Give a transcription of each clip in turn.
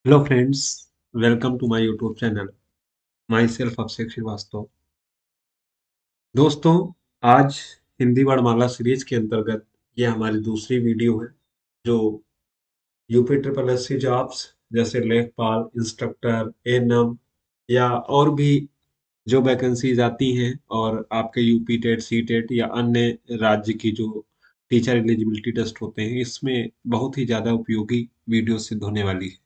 Hello friends, welcome to my YouTube channel. Myself Abhishek Srivastava. दोस्तों, आज हिंदी वर्णमाला सीरीज के अंतर्गत ये हमारी दूसरी वीडियो है जो यूपी ट्रिपल एससी जॉब्स जैसे लेखपाल, इंस्ट्रक्टर, एएनएम या और भी जो वैकेंसीज आती हैं और आपके यूपी टेट, सी टेट या अन्य राज्य की जो टीचर एलिजिबिलिटी टेस्ट होते हैं, इसमें बहुत ही ज़्यादा उपयोगी वीडियो सिद्ध होने वाली है।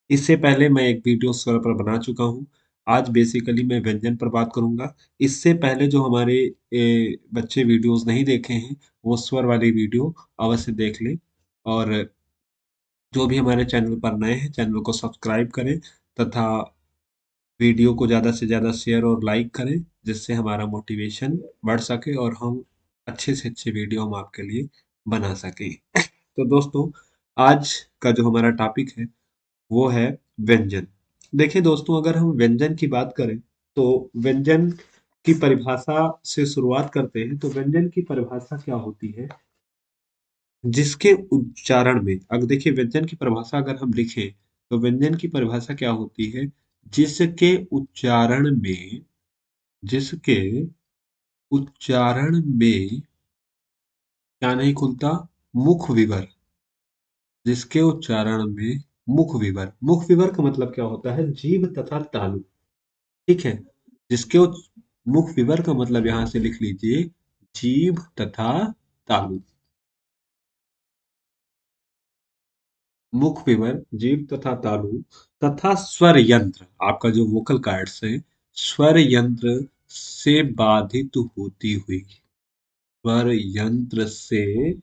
इससे पहले मैं एक वीडियो स्वर पर बना चुका हूँ। आज बेसिकली मैं व्यंजन पर बात करूँगा। इससे पहले जो हमारे बच्चे वीडियोस नहीं देखे हैं, वो स्वर वाली वीडियो अवश्य देख लें। और जो भी हमारे चैनल पर नए हैं, चैनल को सब्सक्राइब करें तथा वीडियो को ज़्यादा से ज़्यादा शेयर और लाइक करें, जिससे हमारा मोटिवेशन बढ़ सके और हम अच्छे से अच्छे वीडियो हम आपके लिए बना सकें। तो दोस्तों, आज का जो हमारा टॉपिक है वो है व्यंजन। देखिए दोस्तों, अगर हम व्यंजन की बात करें तो व्यंजन की परिभाषा से शुरुआत करते हैं। तो व्यंजन की परिभाषा क्या होती है? जिसके उच्चारण में, अगर देखिए व्यंजन की परिभाषा अगर हम लिखें तो व्यंजन की परिभाषा क्या होती है? जिसके उच्चारण में, जिसके उच्चारण में क्या नहीं खुलता? मुख विवर। जिसके उच्चारण में मुख विवर, मुख विवर का मतलब क्या होता है? जीभ तथा तालु। ठीक है। जिसके मुख विवर का मतलब यहां से लिख लीजिए, जीभ तथा तालु। मुख विवर, जीभ तथा तालु तथा स्वर यंत्र, आपका जो वोकल कार्ड्स है, स्वर यंत्र से बाधित होती हुई, स्वर यंत्र से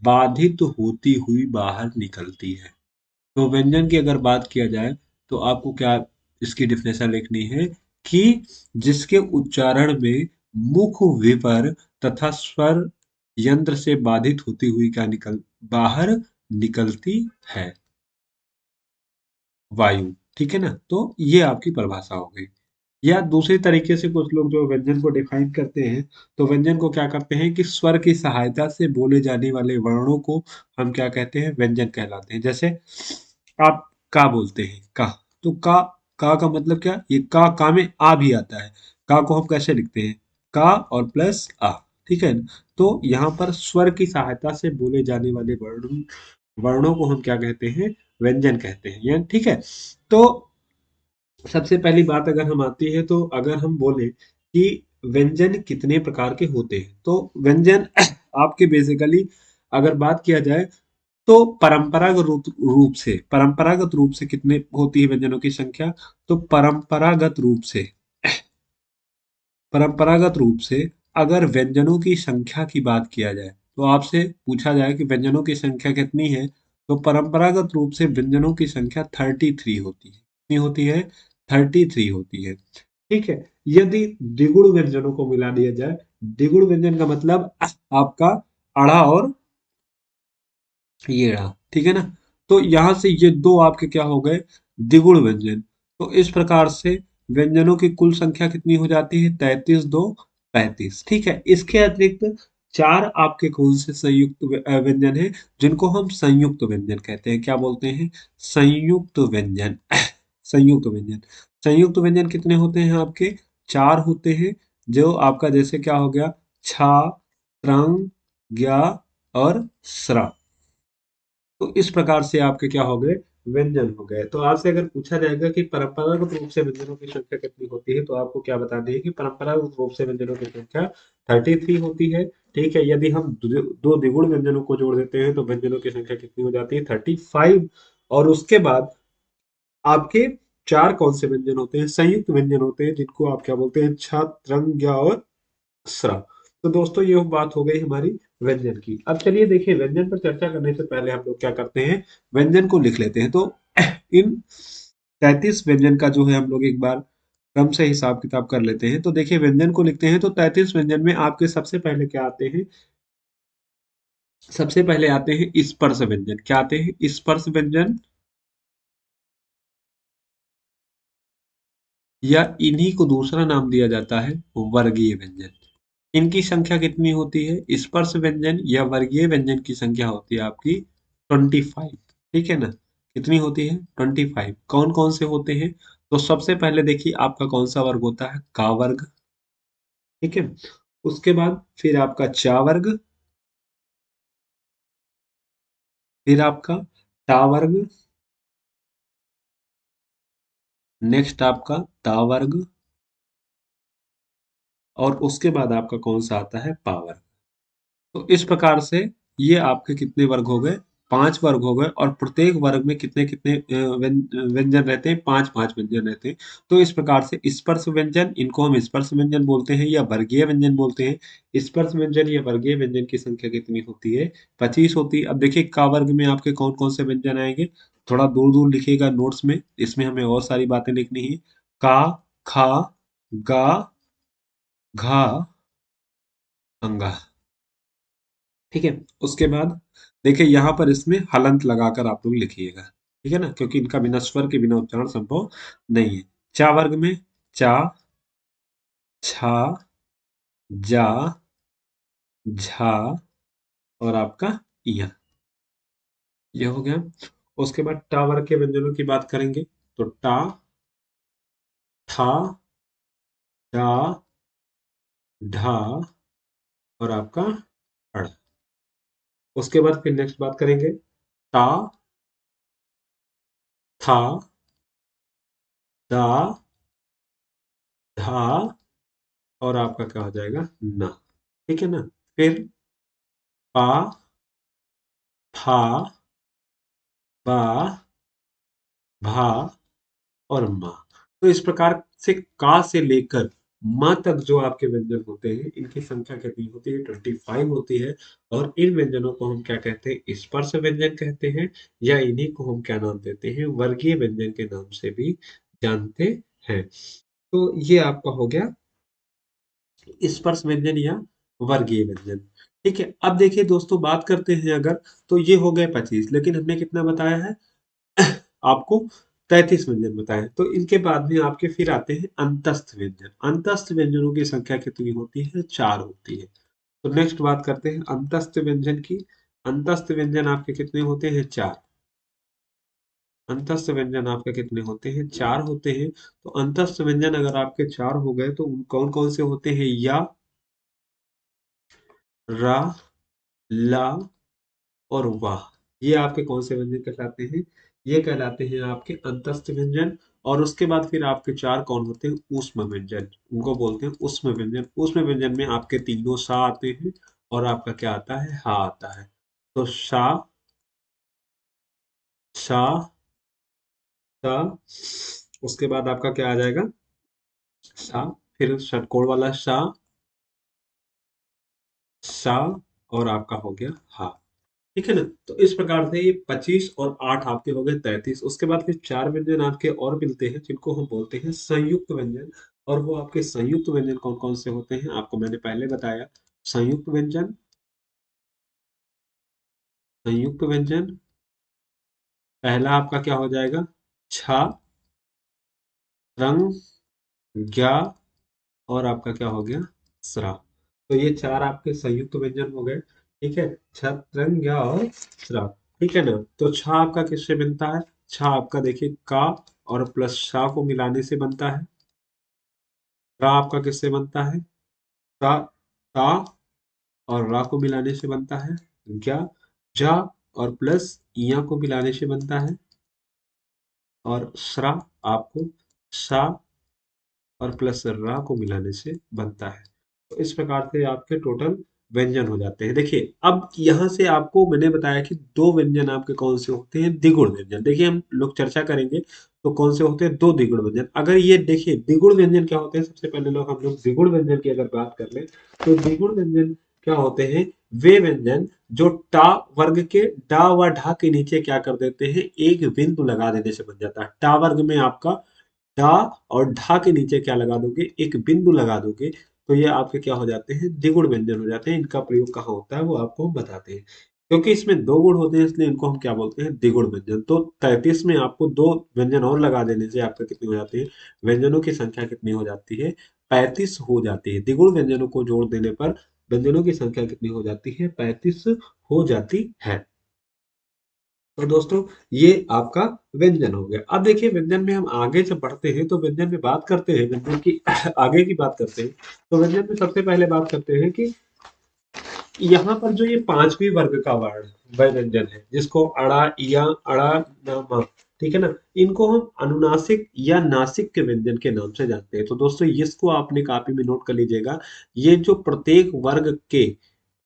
बाधित होती हुई बाहर निकलती है। तो व्यंजन की अगर बात किया जाए तो आपको क्या इसकी डिफिनेशन लिखनी है कि जिसके उच्चारण में मुख विवर तथा स्वर यंत्र से बाधित होती हुई क्या बाहर निकलती है, वायु। ठीक है ना? तो ये आपकी परिभाषा हो गई। या दूसरी तरीके से कुछ लोग जो व्यंजन को डिफाइन करते हैं, तो व्यंजन को क्या करते हैं कि स्वर की सहायता से बोले जाने वाले वर्णों को हम क्या कहते हैं? व्यंजन कहलाते हैं। जैसे आप का बोलते हैं, का। तो का का मतलब क्या? ये का में आ भी आता है। का को हम कैसे लिखते हैं? का और प्लस आ। ठीक है। तो यहाँ पर स्वर की सहायता से बोले जाने वाले वर्णों को हम क्या कहते हैं? व्यंजन कहते हैं। या ठीक है। तो सबसे पहली बात अगर हम आती है, तो अगर हम बोले कि व्यंजन कितने प्रकार के होते हैं, तो व्यंजन आपके बेसिकली अगर बात किया जाए तो परंपरागत रूप से कितने होती है व्यंजनों की संख्या? तो परंपरागत रूप से अगर व्यंजनों की संख्या की बात किया जाए, तो आपसे पूछा जाए कि व्यंजनों की संख्या कितनी है, तो परंपरागत रूप से व्यंजनों की संख्या 33 होती है। कितनी होती है? 33 होती है। ठीक है। यदि द्विगुण व्यंजनों को मिला दिया जाए, द्विगुण व्यंजन का मतलब आपका अड़ा और ये रहा। ठीक है ना? तो यहां से ये दो आपके क्या हो गए? द्विगुण व्यंजन। तो इस प्रकार से व्यंजनों की कुल संख्या कितनी हो जाती है? 33 दो 35। ठीक है। इसके अतिरिक्त चार आपके कौन से संयुक्त व्यंजन है जिनको हम संयुक्त व्यंजन कहते हैं? क्या बोलते हैं? संयुक्त व्यंजन। संयुक्त व्यंजन। संयुक्त व्यंजन कितने होते हैं आपके? चार होते हैं। जो आपका जैसे क्या हो गया? छा, त्रंग, ज्ञा और स्रा। तो इस प्रकार से आपके क्या हो गए? व्यंजन हो गए। तो आपसे अगर पूछा जाएगा कि परंपरागत रूप से व्यंजनों की संख्या कितनी होती है, तो आपको क्या बतानी है कि परंपरागत रूप से व्यंजनों की संख्या 33 होती है। ठीक है। यदि हम दो द्विगुण व्यंजनों को जोड़ देते हैं तो व्यंजनों की संख्या कितनी हो जाती है? 35। और उसके बाद आपके चार कौन से व्यंजन होते हैं? संयुक्त व्यंजन होते हैं, जिनको आप क्या बोलते हैं? छ, त्रंग, ज्ञ और स्रा। तो दोस्तों, ये बात हो गई हमारी व्यंजन की। अब चलिए देखिए, व्यंजन पर चर्चा करने से पहले हम लोग क्या करते हैं? व्यंजन को लिख लेते हैं। तो इन 33 व्यंजन का जो है हम लोग एक बार क्रम से हिसाब किताब कर लेते हैं। तो देखिए, व्यंजन को लिखते हैं तो 33 व्यंजन में आपके सबसे पहले क्या आते हैं? सबसे पहले आते हैं स्पर्श व्यंजन। क्या आते हैं? स्पर्श व्यंजन, या इन्हीं को दूसरा नाम दिया जाता है वर्गीय व्यंजन। इनकी संख्या कितनी होती है? स्पर्श व्यंजन या वर्गीय व्यंजन की संख्या होती है आपकी 25। ठीक है ना? कितनी होती है? 25। कौन कौन से होते हैं? तो सबसे पहले देखिए आपका कौन सा वर्ग होता है? का वर्ग। ठीक है। उसके बाद फिर आपका चा वर्ग, फिर आपका टा वर्ग, नेक्स्ट आपका ता वर्ग, और उसके बाद आपका कौन सा आता है? पावर। तो इस प्रकार से ये आपके कितने वर्ग हो गए? 5 वर्ग हो गए, और प्रत्येक वर्ग में कितने-कितने व्यंजन रहते हैं? 5-5 व्यंजन रहते हैं। तो इस प्रकार से स्पर्श व्यंजन, इनको हम स्पर्श व्यंजन बोलते हैं या वर्गीय व्यंजन बोलते हैं। स्पर्श व्यंजन या वर्गीय व्यंजन की संख्या कितनी होती है? 25 होती है। अब देखिए का वर्ग में आपके कौन-कौन से व्यंजन आएँगे? थोड़ा दूर-दूर लिखिएगा नोट्स में, इसमें हमें और सारी बातें लिखनी है। का, खा, गा, घा, अंगा। ठीक है। उसके बाद देखिए यहाँ पर इसमें हलंत लगाकर आप लोग लिखिएगा। ठीक है ना, क्योंकि इनका बिना स्वर के बिना उच्चारण संभव नहीं है। चा वर्ग में चा, छा, जा, झा, और आपका इया। ये हो गया। उसके बाद टा वर्ग के व्यंजनों की बात करेंगे तो टा, ठा, डा, ढा, और आपका अड़। उसके बाद फिर नेक्स्ट बात करेंगे ता, था, दा, धा, और आपका क्या हो जाएगा? ना। ठीक है ना। फिर पा, फा, बा, भा, और माँ। तो इस प्रकार से का से लेकर माँ तक जो आपके व्यंजन होते हैं, इनकी संख्या कितनी होती है? 25 होती है। और इन व्यंजनों को हम क्या कहते हैं? स्पर्श व्यंजन कहते हैं, या इन्हीं को हम क्या नाम देते हैं? वर्गीय व्यंजन के नाम से भी जानते हैं। तो ये आपका हो गया स्पर्श व्यंजन या वर्गीय व्यंजन। ठीक है। अब देखिए दोस्तों, बात करते हैं अगर, तो ये हो गए 25, लेकिन हमने कितना बताया है? आपको 33 व्यंजन बताए। तो इनके बाद में आपके फिर आते हैं अंतस्थ व्यंजन। अंतस्थ व्यंजनों की संख्या कितनी होती है? 4 होती है। तो नेक्स्ट बात करते हैं अंतस्थ व्यंजन की। अंतस्थ व्यंजन आपके कितने होते हैं? 4। अंतस्थ व्यंजन आपके कितने होते हैं? 4 होते हैं। तो अंतस्थ व्यंजन अगर आपके 4 हो गए तो कौन कौन से होते हैं? या, रा, ला, और वाह। ये आपके कौन से व्यंजन कहलाते हैं? ये कहलाते हैं आपके अंतस्थ व्यंजन। और उसके बाद फिर आपके 4 कौन होते हैं? ऊष्म व्यंजन। उनको बोलते हैं ऊष्म व्यंजन। ऊष्म व्यंजन में आपके तीनों सा आते हैं, और आपका क्या आता है? हा आता है। तो सा, सा, सा, उसके बाद आपका क्या आ जाएगा? सा, फिर षटकोण वाला सा, सा, और आपका हो गया हा। ठीक है ना। तो इस प्रकार से ये 25 और 8 आपके हो गए 33। उसके बाद फिर 4 व्यंजन आपके और मिलते हैं, जिनको हम बोलते हैं संयुक्त व्यंजन। और वो आपके संयुक्त व्यंजन कौन कौन से होते हैं? आपको मैंने पहले बताया। संयुक्त व्यंजन, संयुक्त व्यंजन पहला आपका क्या हो जाएगा? छ, रंग, ज्ञा, और आपका क्या हो गया? स्रा। तो ये 4 आपके संयुक्त व्यंजन हो गए। ठीक है। छत, रंग, ज्ञा, और स्रा। ठीक है ना। तो छ आपका किससे बनता है? छ आपका देखिए का और प्लस शा को मिलाने से बनता है। रा आपका किससे बनता है? ता, ता, और रा को मिलाने से बनता है। ज्ञा, जा, और प्लस इया को मिलाने से बनता है। और स्रा आपको सा और प्लस रा को मिलाने से बनता है। तो इस प्रकार से आपके टोटल व्यंजन हो जाते हैं। देखिए अब यहाँ से आपको मैंने बताया कि दो व्यंजन आपके कौन से होते हैं? द्विगुण व्यंजन। देखिए हम लोग चर्चा करेंगे तो कौन से होते हैं? दो द्विगुण व्यंजन। अगर ये देखिए द्विगुण व्यंजन क्या होते हैं, सबसे पहले लोग हम लोग द्विगुण व्यंजन की अगर बात कर ले, तो द्विगुण व्यंजन क्या होते हैं? वे व्यंजन जो टा वर्ग के डा व ढा के नीचे क्या कर देते हैं? एक बिंदु लगा देने से बन जाता है। टा वर्ग में आपका डा और ढा के नीचे क्या लगा दोगे? एक बिंदु लगा दोगे, तो ये आपके क्या हो जाते हैं? द्विगुण व्यंजन हो जाते हैं। इनका प्रयोग कहाँ होता है वो आपको हम बताते हैं। क्योंकि इसमें दो गुण होते हैं इसलिए इनको हम क्या बोलते हैं? द्विगुण व्यंजन। तो 33 में आपको दो व्यंजन और लगा देने से आपका कितनी हो जाती है? व्यंजनों की संख्या कितनी हो जाती है? 35 हो जाती है। द्विगुण व्यंजनों को जोड़ देने पर व्यंजनों की संख्या कितनी हो जाती है? 35 हो जाती है। तो दोस्तों ये आपका व्यंजन हो गया। अब देखिए व्यंजन में हम आगे जब बढ़ते हैं तो व्यंजन में बात करते हैं व्यंजन की आगे की बात करते हैं। तो व्यंजन में सबसे पहले बात करते हैं कि यहाँ पर जो ये पांचवी वर्ग का वर्ण व्यंजन है जिसको अड़ा इया अड़ा नामा, ठीक है ना, इनको हम अनुनासिक या नासिक के व्यंजन के नाम से जानते हैं। तो दोस्तों इसको आपने कॉपी में नोट कर लीजिएगा। ये जो प्रत्येक वर्ग के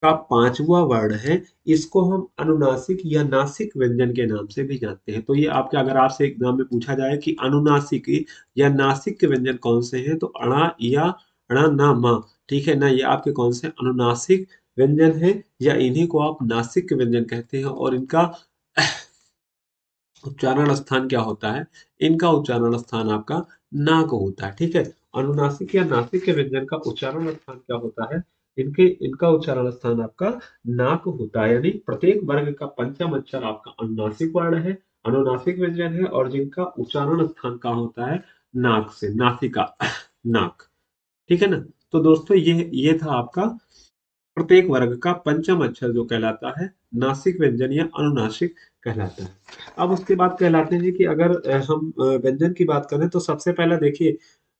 का पांचवा वर्ण है इसको हम अनुनासिक या नासिक व्यंजन के नाम से भी जानते हैं। तो ये आपके अगर आपसे एग्जाम में पूछा जाए कि अनुनासिक या नासिक के व्यंजन कौन से हैं तो अणा या अणा ना मा, ठीक है ना, ये आपके कौन से अनुनासिक व्यंजन है या इन्हीं को आप नासिक व्यंजन कहते हैं। और इनका उच्चारण स्थान क्या होता है, इनका उच्चारण स्थान आपका नाक होता है, ठीक है। अनुनासिक या नासिक के व्यंजन का उच्चारण स्थान क्या होता है, इनके इनका उच्चारण स्थान आपका नाक होता है। यानी प्रत्येक वर्ग का पंचम अक्षर आपका अनुनासिक वर्ण है, अनुनासिक व्यंजन है, और जिनका उच्चारण स्थान कहाँ होता है, नाक से, नासिका नाक, ठीक है ना। तो दोस्तों ये था आपका प्रत्येक वर्ग का पंचम अक्षर जो कहलाता है नासिक व्यंजन या अनुनासिक कहलाता है। अब उसके बाद कहलाते हैं कि अगर हम व्यंजन की बात करें तो सबसे पहला देखिए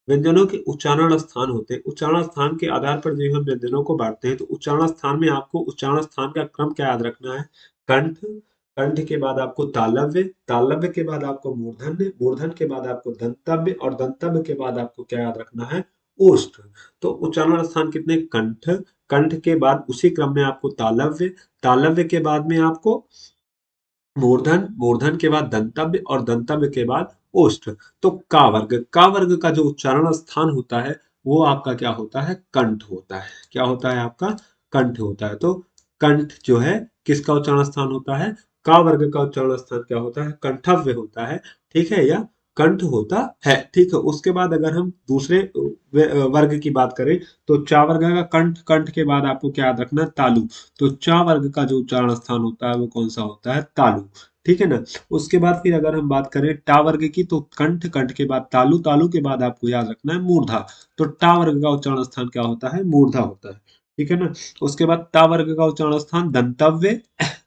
व्यंजनों के उच्चारण स्थान होते हैं। उच्चारण स्थान के आधार पर जो हम व्यंजनों को बांटते हैं तो उच्चारण स्थान में आपको उच्चारण स्थान का क्रम क्या याद रखना है, कंठ, कंठ के बाद आपको तालव्य, तालव्य के बाद आपको मूर्धन्य, मूर्धन के बाद आपको दंतव्य, और दंतव्य के बाद आपको क्या याद रखना है, ओष्ठ। तो उच्चारण स्थान कितने, कंठ, कंठ के बाद उसी क्रम में आपको तालव्य, तालव्य के बाद में आपको मूर्धन, मूर्धन के बाद दंतव्य, और दंतव्य के बाद ओष्ठ। तो का वर्ग, का वर्ग का जो उच्चारण स्थान होता है वो आपका क्या होता है, कंठ होता है। क्या होता है आपका, कंठ होता है। तो कंठ जो है किसका उच्चारण स्थान होता है, का वर्ग का उच्चारण स्थान क्या होता है, कंठव्य होता है, ठीक है, या कंठ होता है, ठीक है। उसके बाद अगर हम दूसरे वर्ग की बात करें तो चा वर्ग का कंठ, कंठ के बाद आपको क्या याद रखना है, तालु। तो चा वर्ग का जो उच्चारण स्थान होता है वो कौन सा होता है, तालु, ठीक है ना। उसके बाद फिर अगर हम बात करें टा वर्ग की तो कंठ, कंठ के बाद तालु, तालु के बाद आपको याद रखना है मूर्धा। तो टा वर्ग का उच्चारण स्थान क्या होता है, मूर्धा होता है, ठीक है ना। उसके बाद ता वर्ग का उच्चारण स्थान दंतव्य,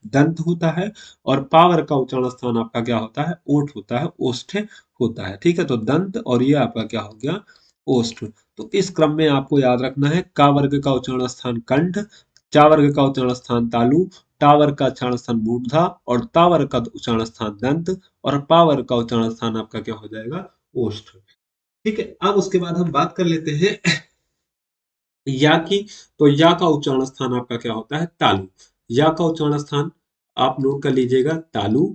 दंत होता है। और पा वर्ग का उच्चारण स्थान आपका क्या होता है, ओठ होता है, ओष्ठ होता है, ठीक है। तो दंत और ये आपका क्या हो गया, ओष्ठ। तो इस क्रम में आपको याद रखना है का वर्ग का उच्चारण स्थान कंठ, चा वर्ग का उच्चारण स्थान तालु, टा वर्ग का उच्चारण स्थान मूर्धा, और ता वर्ग का उच्चारण स्थान दंत, और पा वर्ग का उच्चारण स्थान आपका क्या हो जाएगा, ओष्ठ, ठीक है। अब उसके बाद हम बात कर लेते हैं या की। तो या का उच्चारण स्थान आपका क्या होता है, तालु। या का उच्चारण स्थान आप नोट कर लीजिएगा, तालु।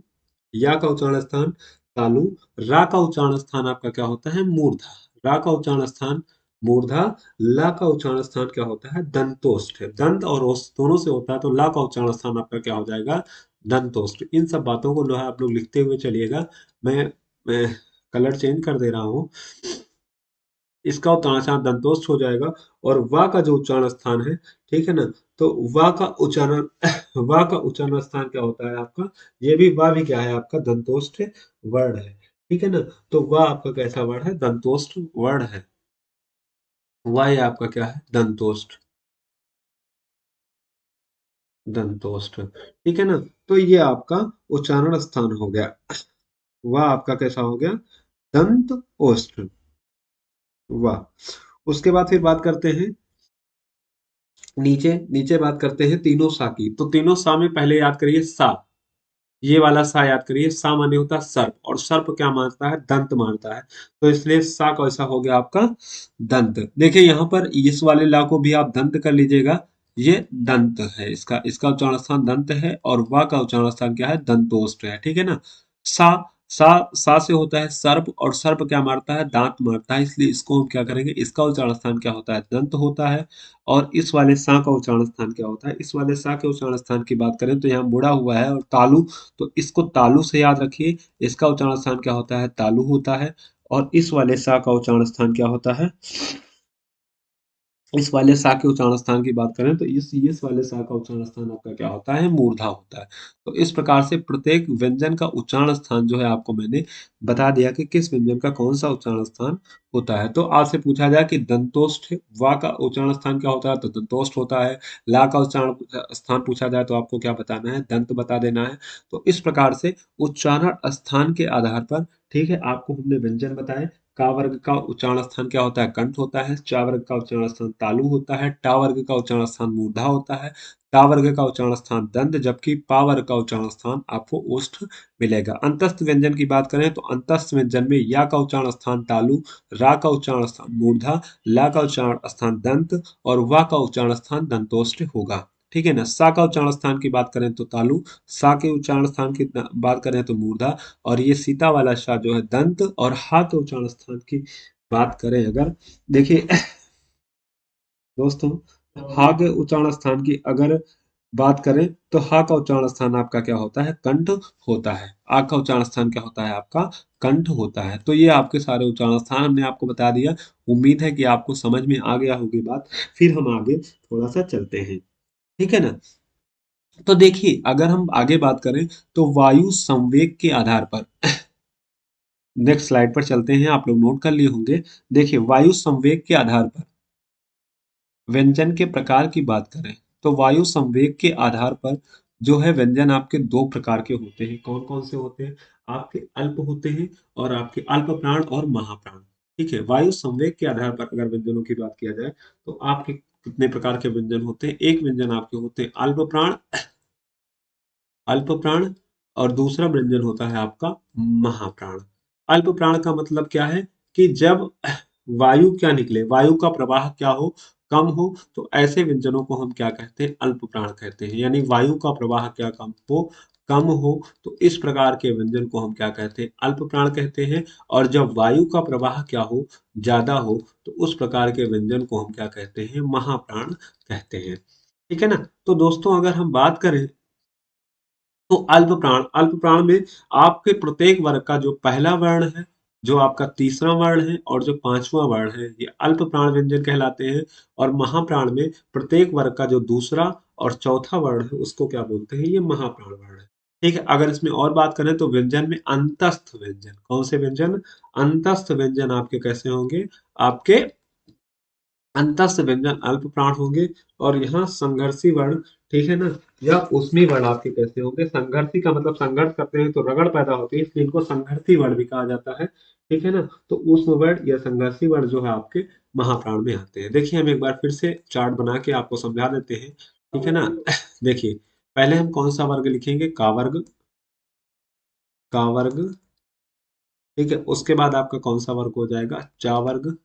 या का उच्चारण स्थान तालु। रा का उच्चारण स्थान आपका क्या होता है, मूर्धा। रा का उच्चारण स्थान मूर्धा। ला का उच्चारण स्थान क्या होता है, दंतोष्ठ। दंत और ओष्ठ दोनों से होता है तो ला का उच्चारण स्थान आपका क्या हो जाएगा, दंतोष्ठ। इन सब बातों को जो है आप लोग लिखते हुए चलिएगा। मैं कलर चेंज कर दे रहा हूँ। इसका उच्चारण दंतोष्ठ हो जाएगा। और वा का जो उच्चारण स्थान है, ठीक है ना, तो वा का उच्चारण वा का उच्चारण स्थान क्या होता है आपका, ये भी वा भी क्या है आपका, दंतोष्ठ वर्ण है, ठीक है ना। तो वा आपका कैसा वर्ण है, दंतोष्ठ वर्ण है। वा ये आपका क्या है, दंतोष्ठ, दंतोष्ठ, ठीक है ना। तो ये आपका उच्चारण स्थान हो गया, वा आपका कैसा हो गया, दंत ओष्ठ, वाह। उसके बाद फिर बात करते हैं नीचे, नीचे बात करते हैं तीनों सा की। तो तीनों सा में पहले याद करिए सा, ये वाला सा याद करिए। सा माने होता है सर्प, और सर्प क्या मानता है, दंत मानता है। तो इसलिए सा कैसा हो गया आपका, दंत। देखिए यहाँ पर इस वाले ला को भी आप दंत कर लीजिएगा, ये दंत है, इसका इसका उच्चारण स्थान दंत है, और वा का उच्चारण स्थान क्या है, दंतोष्ठ है, ठीक है ना। सा, सा से होता है सर्प, और सर्प क्या मारता है, दांत मारता है, इसलिए इसको हम क्या करेंगे, इसका उच्चारण स्थान क्या होता है, दंत होता है। और इस वाले सा का उच्चारण स्थान क्या होता है, इस वाले सा के उच्चारण स्थान की बात करें तो यहाँ मुड़ा हुआ है और तालु, तो इसको तालु से याद रखिए। इसका उच्चारण स्थान क्या होता है, तालु होता है। और इस वाले सा का उच्चारण स्थान क्या होता है, इस वाले सा के उच्चारण स्थान की बात करें तो इस वाले सा का उच्चारण स्थान आपका क्या होता है, मूर्धा होता है। तो इस प्रकार से प्रत्येक व्यंजन का उच्चारण स्थान जो है आपको मैंने बता दिया कि किस व्यंजन का कौन सा उच्चारण स्थान होता है। तो आपसे पूछा जाए कि दंतोष्ठ वा का उच्चारण स्थान क्या होता है, तो दंतोष्ठ होता है। ला का उच्चारण स्थान पूछा जाए तो आपको क्या बताना है, दंत बता देना है। तो इस प्रकार से उच्चारण स्थान के आधार पर, ठीक है, आपको हमने व्यंजन बताए। का वर्ग का उच्चारण स्थान क्या होता है, कंठ होता है। चा वर्ग का उच्चारण स्थान तालु होता है। टा वर्ग का उच्चारण स्थान मूर्धा होता है। ता वर्ग का उच्चारण स्थान दंत, जबकि पा वर्ग का उच्चारण स्थान आपको ओष्ठ मिलेगा। अंतस्थ व्यंजन की बात करें तो अंतस्थ व्यंजन में या का उच्चारण स्थान तालु, रा का उच्चारण स्थान मूर्धा, ला का उच्चारण स्थान दंत और वा का उच्चारण स्थान दंतोष्ठ होगा। ठीक है ना। सा का उच्चारण स्थान की बात करें तो तालु, सा के उच्चारण स्थान की बात करें तो मूर्धा, और ये सीता वाला शाह जो है दंत, और हा के उच्चारण स्थान की बात करें अगर, देखिए दोस्तों, हा के उच्चारण स्थान की अगर बात करें तो हा का उच्चारण स्थान आपका क्या होता है, कंठ होता है। आ का उच्चारण स्थान क्या होता है आपका, कंठ होता है। तो ये आपके सारे उच्चारण स्थान हमने आपको बता दिया। उम्मीद है कि आपको समझ में आ गया होगी बात। फिर हम आगे थोड़ा सा चलते हैं, ठीक है ना। तो देखिए अगर हम आगे बात करें तो वायु संवेग के आधार पर, नेक्स्ट स्लाइड पर चलते हैं, आप लोग नोट कर लिए होंगे। देखिए वायु संवेग के आधार पर व्यंजन के प्रकार की बात करें तो वायु संवेग के आधार पर जो है व्यंजन आपके दो प्रकार के होते हैं। कौन कौन से होते हैं, आपके अल्प होते हैं और आपके अल्प प्राण और महाप्राण। ठीक है, वायु संवेग के आधार पर अगर व्यंजनों की बात किया जाए तो आपके कितने प्रकार के व्यंजन होते हैं। एक व्यंजन आपके होते हैं अल्प प्राण, अल्प प्राण, और दूसरा व्यंजन होता है आपका महाप्राण। अल्प प्राण का मतलब क्या है कि जब वायु क्या निकले, वायु का प्रवाह क्या हो, कम हो, तो ऐसे व्यंजनों को हम क्या कहते हैं, अल्प प्राण कहते हैं। यानी वायु का प्रवाह क्या कम हो, कम हो, तो इस प्रकार के व्यंजन को हम क्या कहते हैं, अल्प प्राण कहते हैं। और जब वायु का प्रवाह क्या हो, ज्यादा हो, तो उस प्रकार के व्यंजन को हम क्या कहते हैं, महाप्राण कहते हैं। ठीक है ना। तो दोस्तों अगर हम बात करें तो अल्प प्राण में आपके प्रत्येक वर्ग का जो पहला वर्ण है, जो आपका तीसरा वर्ण है और जो पांचवा वर्ण है, ये अल्प प्राण व्यंजन कहलाते हैं। और महाप्राण में प्रत्येक वर्ग का जो दूसरा और चौथा वर्ण है उसको क्या बोलते हैं, ये महाप्राण वर्ण है। ठीक है, अगर इसमें और बात करें तो व्यंजन में अंतस्थ व्यंजन, कौन से व्यंजन, अंतस्थ व्यंजन आपके कैसे होंगे, आपके अंतस्थ व्यंजन अल्प प्राण होंगे। और यहाँ संघर्षी वर्ण, ठीक है ना, या उसमें वर्ण आपके कैसे होंगे, संघर्षी का मतलब संघर्ष करते हैं तो रगड़ पैदा होती है, इसलिए इनको संघर्षी वर्ण भी कहा जाता है। ठीक है ना। तो उष्म वर्ण या संघर्षी वर्ण जो है आपके महाप्राण में आते हैं। देखिए हम एक बार फिर से चार्ट बना के आपको समझा देते हैं, ठीक है ना। देखिए पहले हम कौन सा वर्ग लिखेंगे, का वर्ग, का वर्ग, ठीक है। उसके बाद आपका कौन सा वर्ग हो जाएगा, चा वर्ग,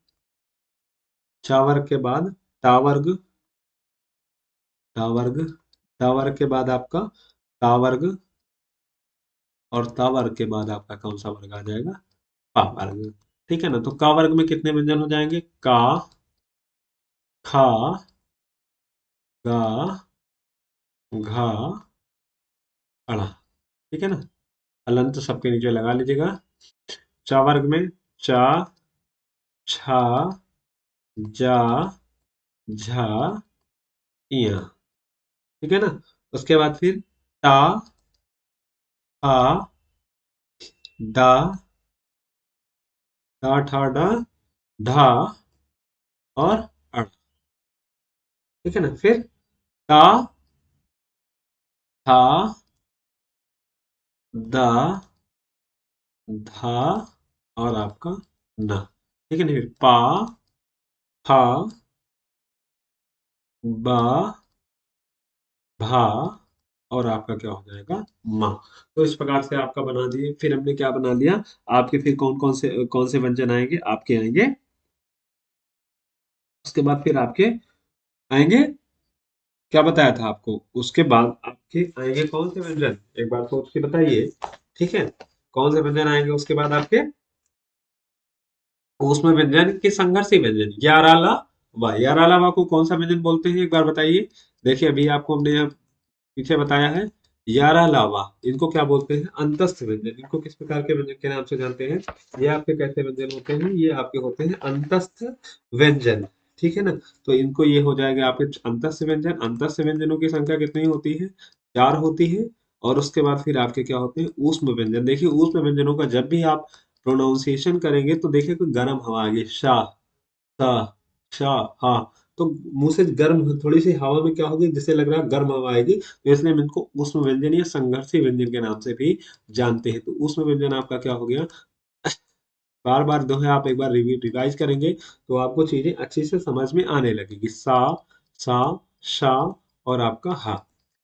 चा वर्ग के बाद टा वर्ग, टा वर्ग, टा वर्ग के बाद आपका ता वर्ग, और ता वर्ग के बाद आपका कौन सा वर्ग आ जाएगा, पा वर्ग। ठीक है ना। तो का वर्ग में कितने व्यंजन हो जाएंगे, का, खा, गा, घा, अड़ा। ठीक है ना। हलंत सबके नीचे लगा लीजिएगा। चा वर्ग में चा, छा, जा, झा, इया। ठीक है ना। उसके बाद फिर ता, था, दा, दा ठा डा, ढा, और अड़। ठीक है ना। फिर ता, था, दा, धा, और आपका ना। ठीक है ना। फिर पा, फा, बा, भा, और आपका क्या हो जाएगा, माँ। तो इस प्रकार से आपका बना दिए। फिर हमने क्या बना लिया, आपके फिर कौन से व्यंजन आएंगे, आपके आएंगे, उसके बाद फिर आपके आएंगे, क्या बताया था आपको, उसके बाद आपके आएंगे कौन से व्यंजन, एक बार सोच के बताइए। ठीक है, कौन से व्यंजन आएंगे उसके बाद आपके, उसमें व्यंजन के संघर्षी व्यंजन, याराला वा, याराला वा को कौन सा व्यंजन बोलते हैं, एक बार बताइए। देखिए अभी आपको हमने यहाँ पीछे बताया है, यारा लावा, इनको क्या बोलते हैं, अंतस्थ व्यंजन। इनको किस प्रकार के व्यंजन के नाम से जानते हैं, ये आपके कैसे व्यंजन होते हैं, ये आपके होते हैं अंतस्थ व्यंजन। ठीक है ना। तो इनको ये हो जाएगा आपके अंतस्य व्यंजन। अंतस्य व्यंजनों की संख्या कितनी होती है? 4 होती है। और उसके बाद फिर आपके क्या होते हैं? ऊष्म व्यंजन। देखिए ऊष्म व्यंजनों का जब भी आप प्रोनाउंसिएशन करेंगे तो देखिए कोई गर्म हवा आ गई, शा, सा, शा, हा। तो मुंह से गर्म थोड़ी सी हवा में क्या होगी, जिससे लग रहा है गर्म हवा आएगी, तो इसलिए हम इनको ऊष्म व्यंजन या संघर्षी व्यंजन के नाम से भी जानते हैं। तो ऊष्म व्यंजन आपका क्या हो गया? बार बार जो है आप एक बार रिवाइज करेंगे तो आपको चीजें अच्छी से समझ में आने लगेगी। सा, शा और आपका हा।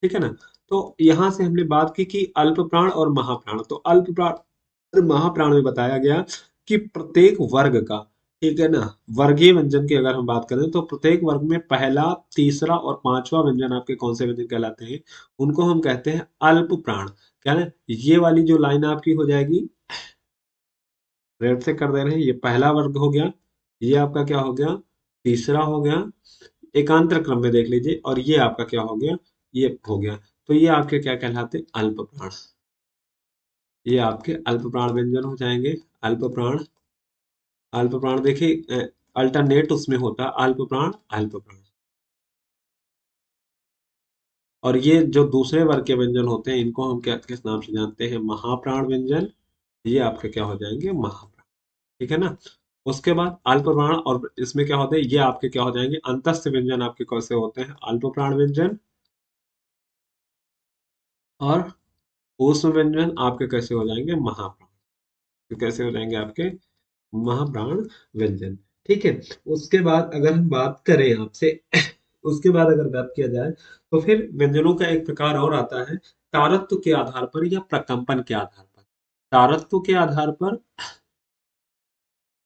ठीक है ना। तो यहां से हमने बात की कि अल्प प्राण और महाप्राण। तो अल्प प्राण और महाप्राण में बताया गया कि प्रत्येक वर्ग का, ठीक है ना, वर्गीय व्यंजन की अगर हम बात करें तो प्रत्येक वर्ग में पहला, तीसरा और पांचवा व्यंजन आपके कौन से व्यंजन कहलाते हैं? उनको हम कहते हैं अल्प प्राण। क्या है? ये वाली जो लाइन आपकी हो जाएगी, रेड से कर दे रहे हैं, ये पहला वर्ग हो गया, ये आपका क्या हो गया? तीसरा हो गया, एकांतर क्रम में देख लीजिए, और ये आपका क्या हो गया? ये हो गया। तो ये आपके क्या कहलाते हैं? अल्प प्राण। ये आपके अल्प प्राण व्यंजन हो जाएंगे। अल्प प्राण, अल्प प्राण देखिए अल्टरनेट उसमें होता है अल्प प्राण, अल्प प्राण। और ये जो दूसरे वर्ग के व्यंजन होते हैं इनको हम क्या किस नाम से जानते हैं? महाप्राण व्यंजन। ये आपके क्या हो जाएंगे? महाप्राण। ठीक है ना। उसके बाद अल्प प्राण, और इसमें क्या होता है? ये आपके क्या हो जाएंगे? अंतस्थ व्यंजन आपके कैसे होते हैं? अल्प प्राण व्यंजन। और ऊष्म व्यंजन आपके कैसे हो जाएंगे? महाप्राण। तो कैसे हो जाएंगे आपके? महाप्राण व्यंजन। ठीक है। उसके बाद अगर हम बात करें आपसे उसके बाद अगर बात किया जाए तो फिर व्यंजनों का एक प्रकार और आता है, तारत्व के आधार पर या प्रकंपन के आधार पर। तारत्व के आधार पर,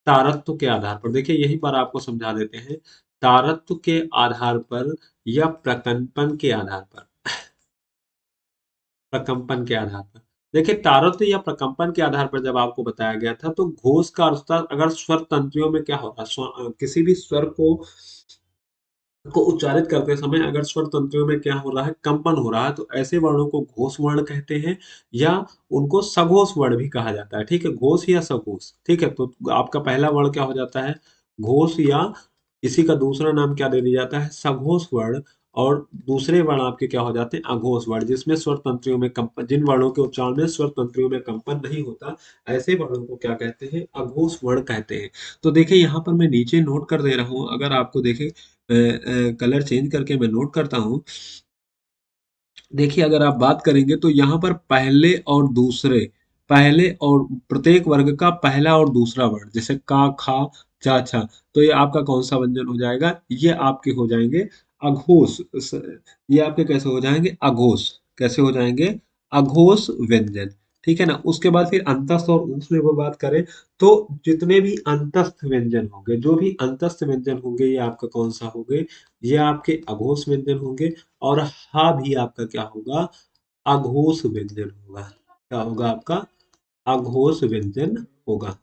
तारत्व के आधार पर देखिए यही पर आपको समझा देते हैं। तारत्व के आधार पर या प्रकंपन के आधार पर, प्रकंपन के आधार पर। देखिए तारत्व या प्रकंपन के आधार पर जब आपको बताया गया था तो घोष का अर्थ था अगर स्वर तंत्रियों में क्या होगा, किसी भी स्वर को उच्चारित करते समय अगर स्वर तंत्रियों में क्या हो रहा है? कंपन हो रहा है, तो ऐसे वर्णों को घोष वर्ण कहते हैं, या उनको सघोष वर्ण भी कहा जाता है। ठीक है, घोष या सघोष। ठीक है, तो आपका पहला वर्ण क्या हो जाता है? घोष, या इसी का दूसरा नाम क्या दे दिया जाता है? सघोष वर्ण। और दूसरे वर्ण आपके क्या हो जाते हैं? अघोष वर्ण, जिसमें स्वर तंत्रियों में कंपन, जिन वर्णों के उच्चारण में स्वर तंत्रियों में कंपन नहीं होता, ऐसे वर्णों को क्या कहते हैं? अघोष वर्ण कहते हैं। तो देखिए यहाँ पर मैं नीचे नोट कर दे रहा हूँ, अगर आपको देखे कलर चेंज करके मैं नोट करता हूँ। देखिए अगर आप बात करेंगे तो यहाँ पर पहले और दूसरे, पहले और प्रत्येक वर्ग का पहला और दूसरा वर्ण, जैसे का, खा, चा, छा, तो ये आपका कौन सा व्यंजन हो जाएगा? ये आपके हो जाएंगे अघोष। ये आपके कैसे हो जाएंगे? अघोष। कैसे हो जाएंगे? अघोष व्यंजन। ठीक है ना। उसके बाद फिर अंतस्थ और उसमें वो बात करें तो जितने भी अंतस्थ व्यंजन होंगे, जो भी अंतस्थ व्यंजन होंगे, ये आपका कौन सा होंगे? ये आपके अघोष व्यंजन होंगे। और हा भी आपका क्या होगा? अघोष व्यंजन होगा। क्या होगा आपका? अघोष व्यंजन होगा।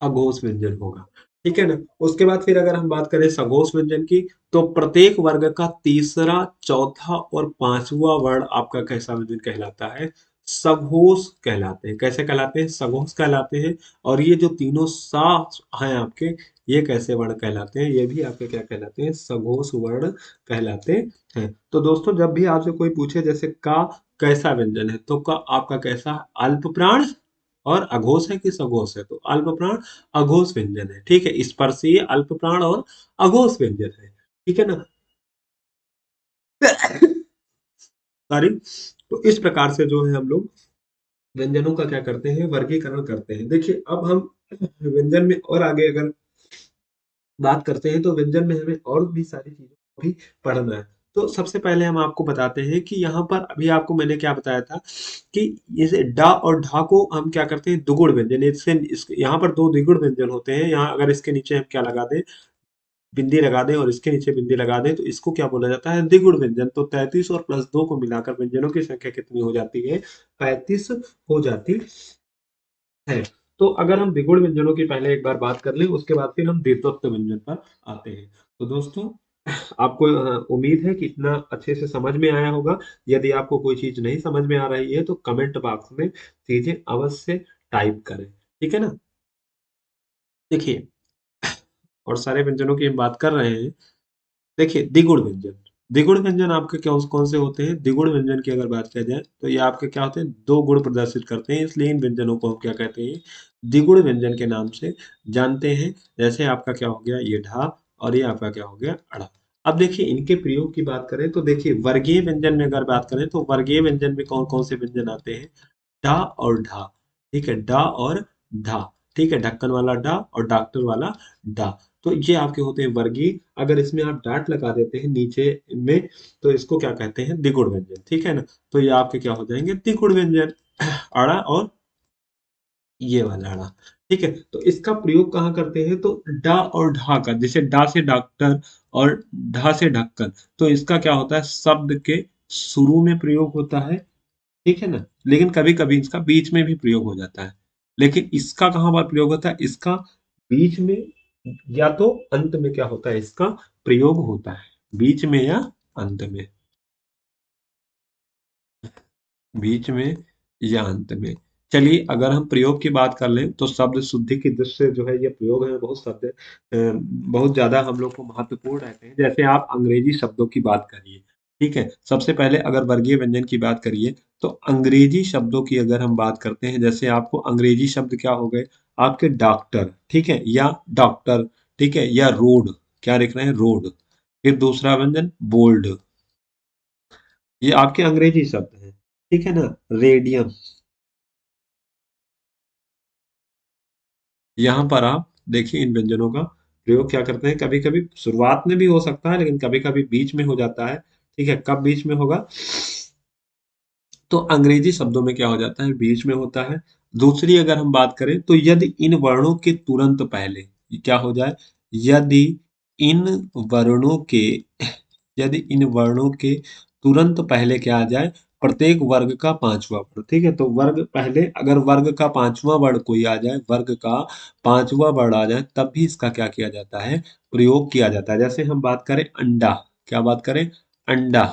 अघोष व्यंजन होगा। ठीक है ना। उसके बाद फिर अगर हम बात करें सघोष व्यंजन की, तो प्रत्येक वर्ग का तीसरा, चौथा और पांचवा वर्ण आपका कैसा व्यंजन कहलाता है? सघोष कहलाते हैं। कैसे कहलाते हैं? सघोष कहलाते हैं। और ये जो तीनों सा हैं आपके, ये कैसे वर्ण कहलाते हैं? ये भी आपके क्या कहलाते हैं? सघोष वर्ण कहलाते हैं। तो दोस्तों जब भी आपसे कोई पूछे जैसे का कैसा व्यंजन है, तो का आपका कैसा? अल्प प्राण और अघोष है कि सघोष है? तो अल्प प्राण अघोष व्यंजन है। ठीक है, स्पर्शीय अल्प प्राण और अघोष व्यंजन है। ठीक है ना। सॉरी। तो इस प्रकार से जो है हम लोग व्यंजनों का क्या करते हैं? वर्गीकरण करते हैं। देखिए अब हम व्यंजन में और आगे अगर बात करते हैं तो व्यंजन में हमें और भी सारी चीजों को भी पढ़ना है। तो सबसे पहले हम आपको बताते हैं कि यहाँ पर अभी आपको मैंने क्या बताया था कि इसे डा और ढा को हम क्या करते हैं? दुगुण व्यंजन। इससे यहाँ पर दो द्विगुण व्यंजन होते हैं। यहाँ अगर इसके नीचे हम क्या लगा दें? बिंदी लगा दें, और इसके नीचे बिंदी लगा दें, तो इसको क्या बोला जाता है? द्विगुण व्यंजन। तो 33 और प्लस 2 को मिलाकर व्यंजनों की संख्या कितनी हो जाती है? 35 हो जाती है। तो अगर हम द्विगुण व्यंजनों की पहले एक बार बात कर लें, उसके बाद फिर हम द्वित्वत्व व्यंजन पर आते हैं। तो दोस्तों आपको उम्मीद है कि इतना अच्छे से समझ में आया होगा। यदि आपको कोई चीज नहीं समझ में आ रही है तो कमेंट बॉक्स में चीजें अवश्य टाइप करें। ठीक है ना। देखिए और सारे व्यंजनों की हम बात कर रहे हैं। देखिए द्विगुण व्यंजन, द्विगुण व्यंजन आपके क्या कौन से होते हैं? द्विगुण व्यंजन की अगर बात किया जाए तो ये आपके क्या होते हैं, दो गुण प्रदर्शित करते हैं, इसलिए इन व्यंजनों को हम क्या कहते हैं, द्विगुण व्यंजन के नाम से जानते हैं। जैसे आपका क्या हो गया ये ढा, और ये आपका क्या हो गया अड़ा। अब देखिए इनके प्रयोग की बात करें तो देखिए वर्गीय व्यंजन में अगर बात करें तो वर्गीय व्यंजन में कौन कौन से व्यंजन आते हैं? डा और ढा। ठीक है, डा और ढा। ठीक है, ढक्कन वाला डा और डॉक्टर वाला डा। तो ये आपके होते हैं वर्गीय। अगर इसमें आप डांट लगा देते हैं नीचे में तो इसको क्या कहते हैं, द्विगुण व्यंजन। ठीक है ना, तो ये आपके क्या हो जाएंगे, द्विगुण व्यंजन। अड़ा और ये वाला अड़ा। ठीक है, तो इसका प्रयोग कहाँ करते हैं, तो डा और ढा का, जैसे डा से डॉक्टर और ढा से ढक्कन, तो इसका क्या होता है, शब्द के शुरू में प्रयोग होता है। ठीक है ना, लेकिन कभी कभी इसका बीच में भी प्रयोग हो जाता है। लेकिन इसका कहाँ पर प्रयोग होता है, इसका बीच में या तो अंत में क्या होता है, इसका प्रयोग होता है, बीच में या अंत में, बीच में या अंत में। चलिए अगर हम प्रयोग की बात कर लें तो शब्द शुद्धि की दृष्टि से जो है ये प्रयोग है बहुत शब्द बहुत ज्यादा हम लोग को महत्वपूर्ण रहते हैं। जैसे आप अंग्रेजी शब्दों की बात करिए। ठीक है, सबसे पहले अगर वर्गीय व्यंजन की बात करिए तो अंग्रेजी शब्दों की अगर हम बात करते हैं, जैसे आपको अंग्रेजी शब्द क्या हो गए, आपके डॉक्टर, ठीक है, या डॉक्टर, ठीक है, या रोड, क्या लिख रहे हैं, रोड। फिर दूसरा व्यंजन बोल्ड, ये आपके अंग्रेजी शब्द हैं। ठीक है ना, रेडियम। यहाँ पर आप देखिए इन व्यंजनों का प्रयोग क्या करते हैं, कभी कभी शुरुआत में भी हो सकता है लेकिन कभी कभी बीच में हो जाता है। ठीक है, कब बीच में होगा, तो अंग्रेजी शब्दों में क्या हो जाता है, बीच में होता है। दूसरी अगर हम बात करें तो यदि इन वर्णों के तुरंत पहले क्या हो जाए, यदि इन वर्णों के, यदि इन वर्णों के तुरंत पहले क्या आ जाए, प्रत्येक वर्ग का पांचवा वर्ण। ठीक है, तो वर्ग पहले अगर वर्ग का पांचवा वर्ण कोई आ जाए, वर्ग का पांचवा वर्ण आ जाए, तब भी इसका क्या किया जाता है, प्रयोग किया जाता है। जैसे हम बात करें अंडा, क्या बात करें, अंडा,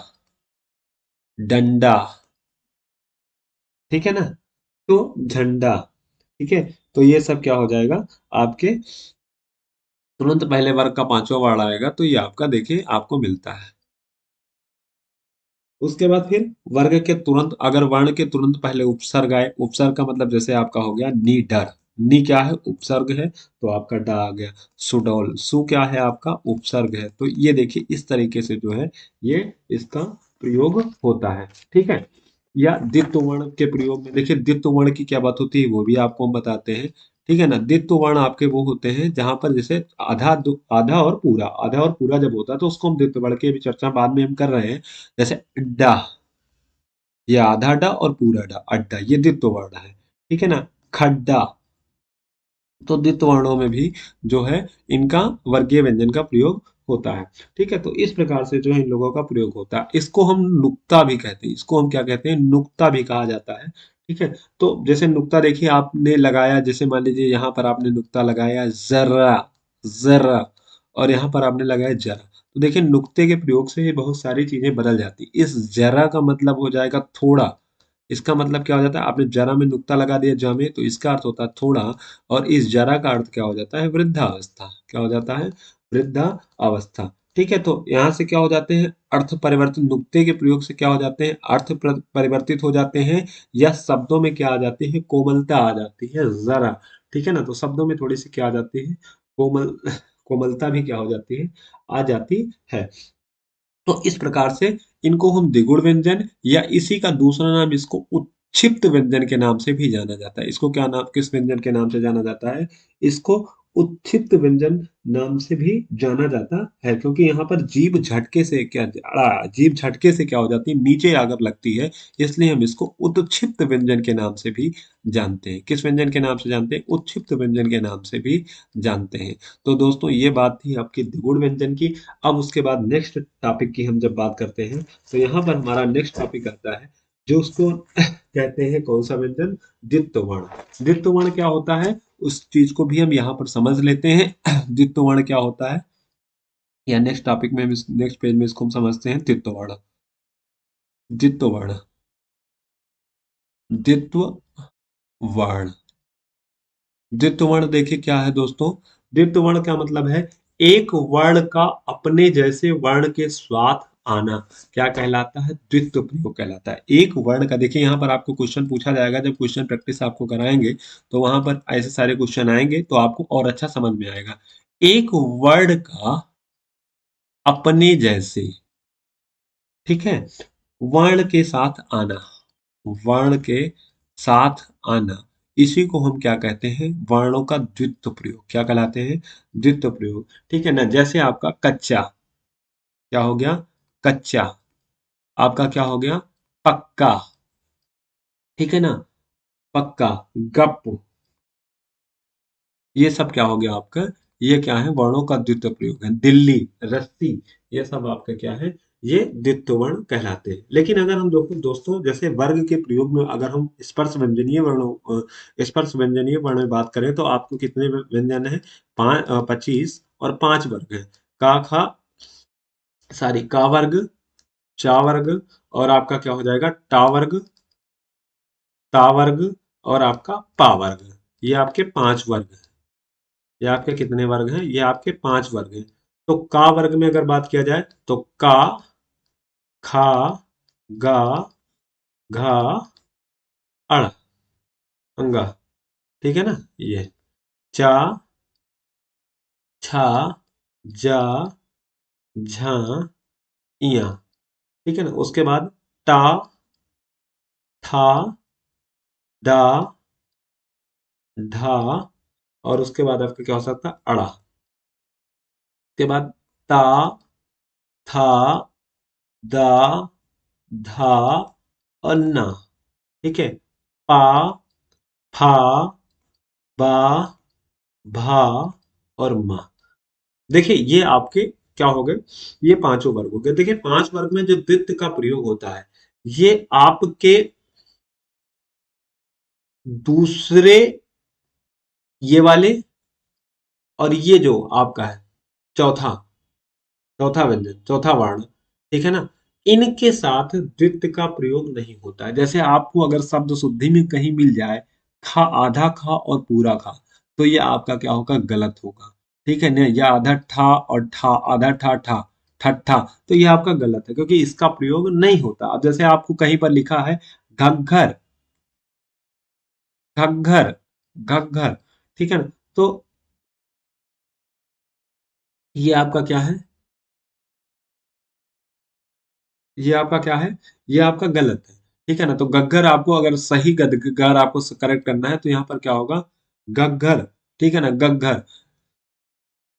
डंडा, ठीक है ना, तो झंडा। ठीक है, तो ये सब क्या हो जाएगा आपके, तुरंत पहले वर्ग का पांचवा वर्ण आएगा तो ये आपका देखिए आपको मिलता है। उसके बाद फिर वर्ग के तुरंत अगर वर्ण के तुरंत पहले उपसर्ग आए, उपसर्ग का मतलब जैसे आपका हो गया नीडर, नी क्या है, उपसर्ग है, तो आपका डा आ गया। सुडौल, सु क्या है आपका, उपसर्ग है, तो ये देखिए इस तरीके से जो है ये इसका प्रयोग होता है। ठीक है, या द्वित्व वर्ण के प्रयोग में देखिए द्वित्व वर्ण की क्या बात होती है वो भी आपको हम बताते हैं। ठीक है ना, द्वित्व वर्ण आपके वो होते हैं जहां पर जैसे आधा आधा और पूरा, आधा और पूरा जब होता है तो उसको हम द्वित्व वर्ण की भी चर्चा बाद में हम कर रहे हैं। जैसे अड्डा, ये आधा डा और पूरा डा, अड्डा, ये द्वित्व वर्ण है। ठीक है ना, खड्डा, तो द्वित्व वर्णों में भी जो है इनका वर्गीय व्यंजन का प्रयोग होता है। ठीक है, तो इस प्रकार से जो है इन लोगों का प्रयोग होता है। इसको हम नुक्ता भी कहते हैं, इसको हम क्या कहते हैं, नुक्ता भी कहा जाता है। ठीक है, तो जैसे नुक्ता देखिए आपने लगाया, जैसे मान लीजिए यहाँ पर आपने नुक्ता लगाया जरा, जरा, और यहाँ पर आपने लगाया जरा, तो देखिए नुक्ते के प्रयोग से बहुत सारी चीजें बदल जाती। इस जरा का मतलब हो जाएगा थोड़ा, इसका मतलब क्या हो जाता है, आपने जरा में नुक्ता लगा दिया ज में, तो इसका अर्थ होता है थोड़ा। और इस जरा का अर्थ क्या हो जाता है, वृद्धावस्था, क्या हो जाता है, वृद्धा अवस्था। ठीक है, तो यहाँ से क्या हो जाते हैं, अर्थ परिवर्तन, नुक्ते के प्रयोग से क्या हो जाते हैं, अर्थ परिवर्तित हो जाते हैं, या शब्दों में क्या आ जाती है, कोमलता आ जाती है जरा। ठीक है ना, तो शब्दों में थोड़ी सी क्या आ जाती है, कोमल कोमलता भी क्या हो जाती है, आ जाती है। तो इस प्रकार से इनको हम द्विगुण व्यंजन, या इसी का दूसरा नाम इसको उत्क्षिप्त व्यंजन के नाम से भी जाना जाता है। इसको क्या नाम, किस व्यंजन के नाम से जाना जाता है, इसको उत्क्षिप्त व्यंजन नाम से भी जाना जाता है, क्योंकि यहाँ पर जीभ झटके से क्या, जीभ झटके से क्या हो जाती है, नीचे अगर लगती है, इसलिए हम इसको उत्क्षिप्त व्यंजन के नाम से भी जानते हैं। किस व्यंजन के नाम से जानते हैं, उत्क्षिप्त व्यंजन के नाम से भी जानते हैं। तो दोस्तों ये बात थी आपकी द्विगुण व्यंजन की। अब उसके बाद नेक्स्ट टॉपिक की हम जब बात करते हैं तो यहाँ पर हमारा नेक्स्ट टॉपिक आता है जो उसको कहते हैं कौन सा व्यंजन, द्वित्व वर्ण। द्वित्व वर्ण क्या होता है उस चीज को भी हम यहाँ पर समझ लेते हैं। द्वित्व वर्ण क्या होता है, या नेक्स्ट टॉपिक में नेक्स्ट पेज में इसको हम समझते हैं, द्वित्व वर्ण। द्वित्व वर्ण, द्वित्व वर्ण, द्वित्व वर्ण देखिए क्या है दोस्तों, द्वित्व वर्ण का मतलब है एक वर्ण का अपने जैसे वर्ण के साथ आना क्या कहलाता है? द्वित्व प्रयोग कहलाता है। एक वर्ण का, देखिए यहाँ पर आपको क्वेश्चन पूछा जाएगा, जब क्वेश्चन प्रैक्टिस आपको कराएंगे तो वहां पर ऐसे सारे क्वेश्चन आएंगे तो आपको और अच्छा समझ में आएगा। एक वर्ण का अपने जैसे, ठीक है, वर्ण के साथ आना, वर्ण के साथ आना, इसी को हम क्या कहते हैं? वर्णों का द्वित्व प्रयोग। क्या कहलाते हैं? द्वित्व प्रयोग। ठीक है ना? जैसे आपका कच्चा, क्या हो गया? कच्चा। आपका क्या हो गया? पक्का। ठीक है ना? पक्का। गप। ये सब क्या हो गया आपका? ये क्या है? वर्णों का द्वित्व प्रयोग है। दिल्ली, रस्सी, ये सब आपका क्या है? ये द्वित्व वर्ण कहलाते हैं। लेकिन अगर हम दोस्तों जैसे वर्ग के प्रयोग में अगर हम स्पर्श व्यंजनीय वर्णों स्पर्श व्यंजनीय वर्ण में बात करें तो आपको कितने व्यंजन है? 25 और 5 वर्ग है। का खा, सॉरी, का वर्ग, चा वर्ग, और आपका क्या हो जाएगा? टा वर्ग, ता वर्ग, और आपका पा वर्ग। ये आपके 5 वर्ग हैं। ये आपके कितने वर्ग हैं? ये आपके 5 वर्ग हैं। तो का वर्ग में अगर बात किया जाए तो का, खा, गा, घा, अड़, अंगा। ठीक है ना? ये चा, छा, जा, झा, इया। ठीक है ना? उसके बाद टा, था, डा, ढा, और उसके बाद आपका क्या हो सकता है? अड़ा। उसके बाद ता, था, दा, धा, और ना। ठीक है? पा, फा, बा, भा, और मा। देखिए ये आपके क्या हो गए? ये पांचों वर्ग हो गए। देखिए 5 वर्ग में जो द्वित्व का प्रयोग होता है, ये आपके दूसरे, ये वाले, और ये जो आपका है चौथा, चौथा व्यंजन, चौथा वर्ण, ठीक है ना? इनके साथ द्वित्व का प्रयोग नहीं होता है। जैसे आपको अगर शब्द शुद्धि में कहीं मिल जाए खा, आधा खा और पूरा खा, तो ये आपका क्या होगा? गलत होगा। ठीक है ना? या आधा ठा और ठा, आधा ठा ठा, ठट्ठा, तो ये आपका गलत है क्योंकि इसका प्रयोग नहीं होता। अब जैसे आपको कहीं पर लिखा है घग्घर, घग्घर, घग्घर, ठीक है ना? तो ये आपका क्या है? ये आपका क्या है? ये आपका गलत है। ठीक है ना? तो गग्गर आपको अगर सही गद्गगर आपको करेक्ट करना है तो यहाँ पर क्या होगा? गग्गर। ठीक है ना? गग्गर।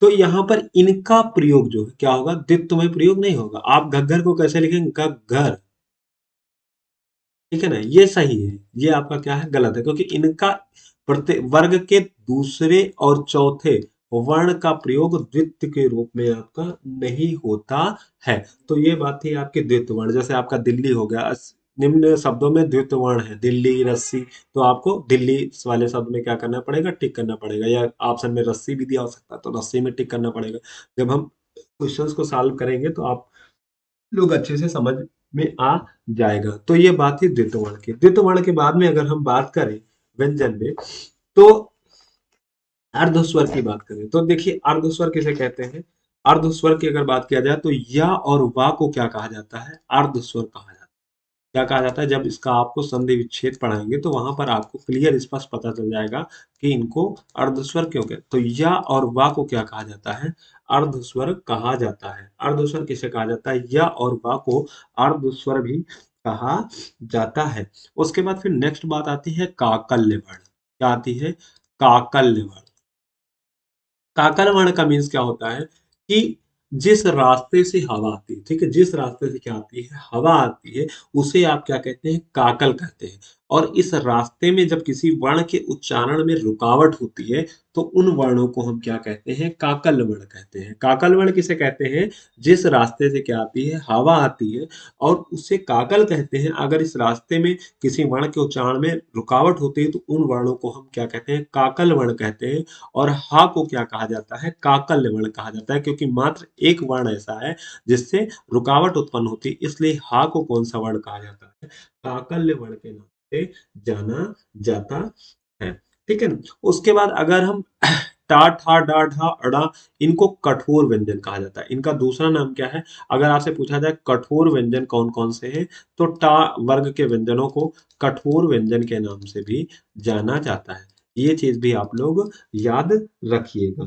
तो यहाँ पर इनका प्रयोग जो है क्या होगा? द्वित्व में प्रयोग नहीं होगा। आप गग्गर को कैसे लिखेंगे? गग्गर। ठीक है ना? ये सही है। ये आपका क्या है? गलत है क्योंकि इनका प्रत्येक वर्ग के दूसरे और चौथे वर्ण का प्रयोग द्वित्व के रूप में आपका नहीं होता है। तो ये बात थी आपके द्वित्व वर्ण। जैसे आपका दिल्ली हो गया, निम्न शब्दों में द्वित्व वर्ण है दिल्ली, रस्सी, तो आपको दिल्ली वाले शब्द में क्या करना पड़ेगा? टिक करना पड़ेगा। या ऑप्शन में रस्सी भी दिया हो सकता है तो रस्सी में टिक करना पड़ेगा। जब हम क्वेश्चंस को सॉल्व करेंगे तो आप लोग अच्छे से समझ में आ जाएगा। तो ये बात थी द्वित्व वर्ण की। द्वित्व वर्ण के बाद में अगर हम बात करें व्यंजन में, तो अर्धस्वर की बात करें तो देखिए अर्धस्वर किसे कहते हैं? अर्धस्वर की अगर बात किया जाए तो या और वा को क्या कहा जाता है? अर्धस्वर कहा जाता है। क्या कहा जाता है? जब इसका आपको संधि विच्छेद पढ़ाएंगे तो वहां पर आपको क्लियर स्पष्ट पता चल जाएगा कि इनको अर्धस्वर क्यों कहते। तो या और वा को क्या कहा जाता है? अर्धस्वर कहा जाता है। अर्धस्वर किसे कहा जाता है? या और वा को अर्धस्वर भी कहा जाता है। उसके बाद फिर नेक्स्ट बात आती है काकल्य वर्ण। क्या आती है? काकल्य वर्ण। काकल वर्ण का मीन्स क्या होता है कि जिस रास्ते से हवा आती है, ठीक है, जिस रास्ते से क्या आती है? हवा आती है, उसे आप क्या कहते हैं? काकल कहते हैं। और इस रास्ते में जब किसी वर्ण के उच्चारण में रुकावट होती है तो उन वर्णों को हम क्या कहते हैं? काकल वर्ण कहते हैं। काकल वर्ण किसे कहते हैं? जिस रास्ते से क्या आती है? हवा आती है, और उसे काकल कहते हैं। अगर इस रास्ते में किसी वर्ण के उच्चारण में रुकावट होती है तो उन वर्णों को हम क्या कहते हैं? काकल वर्ण कहते हैं। और हा को क्या कहा जाता है? काकल्य वर्ण कहा जाता है क्योंकि मात्र एक वर्ण ऐसा है जिससे रुकावट उत्पन्न होती है, इसलिए हा को कौन सा वर्ण कहा जाता है? काकल्य वर्ण के नाम से जाना जाता है। ठीक है ना? उसके बाद अगर हम टा ठा डा ढा अड़ा, इनको कठोर व्यंजन कहा जाता है। इनका दूसरा नाम क्या है? अगर आपसे पूछा जाए कठोर व्यंजन कौन कौन से हैं, तो टा वर्ग के व्यंजनों को कठोर व्यंजन के नाम से भी जाना जाता है। ये चीज भी आप लोग याद रखिएगा।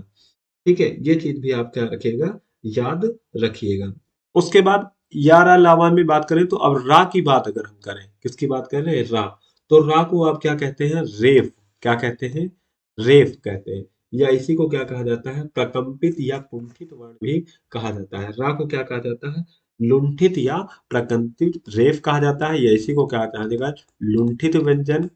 ठीक है, ये चीज भी आप क्या रखिएगा, याद रखिएगा। उसके बाद या रा लावा में बात करें तो अब रा की बात अगर हम करें, किसकी बात कर रहे हैं? रा। तो रा को आप क्या कहते हैं? रेफ। क्या कहते हैं? रेफ कहते हैं। या इसी को क्या कहा जाता है? प्रकंपित या कुंठित वर्ण भी कहा जाता है। रा को क्या कहा जाता है? लुंठित या प्रकंपित रेफ कहा जाता है, या इसी को क्या कहा जाएगा? लुंठित व्यंजन,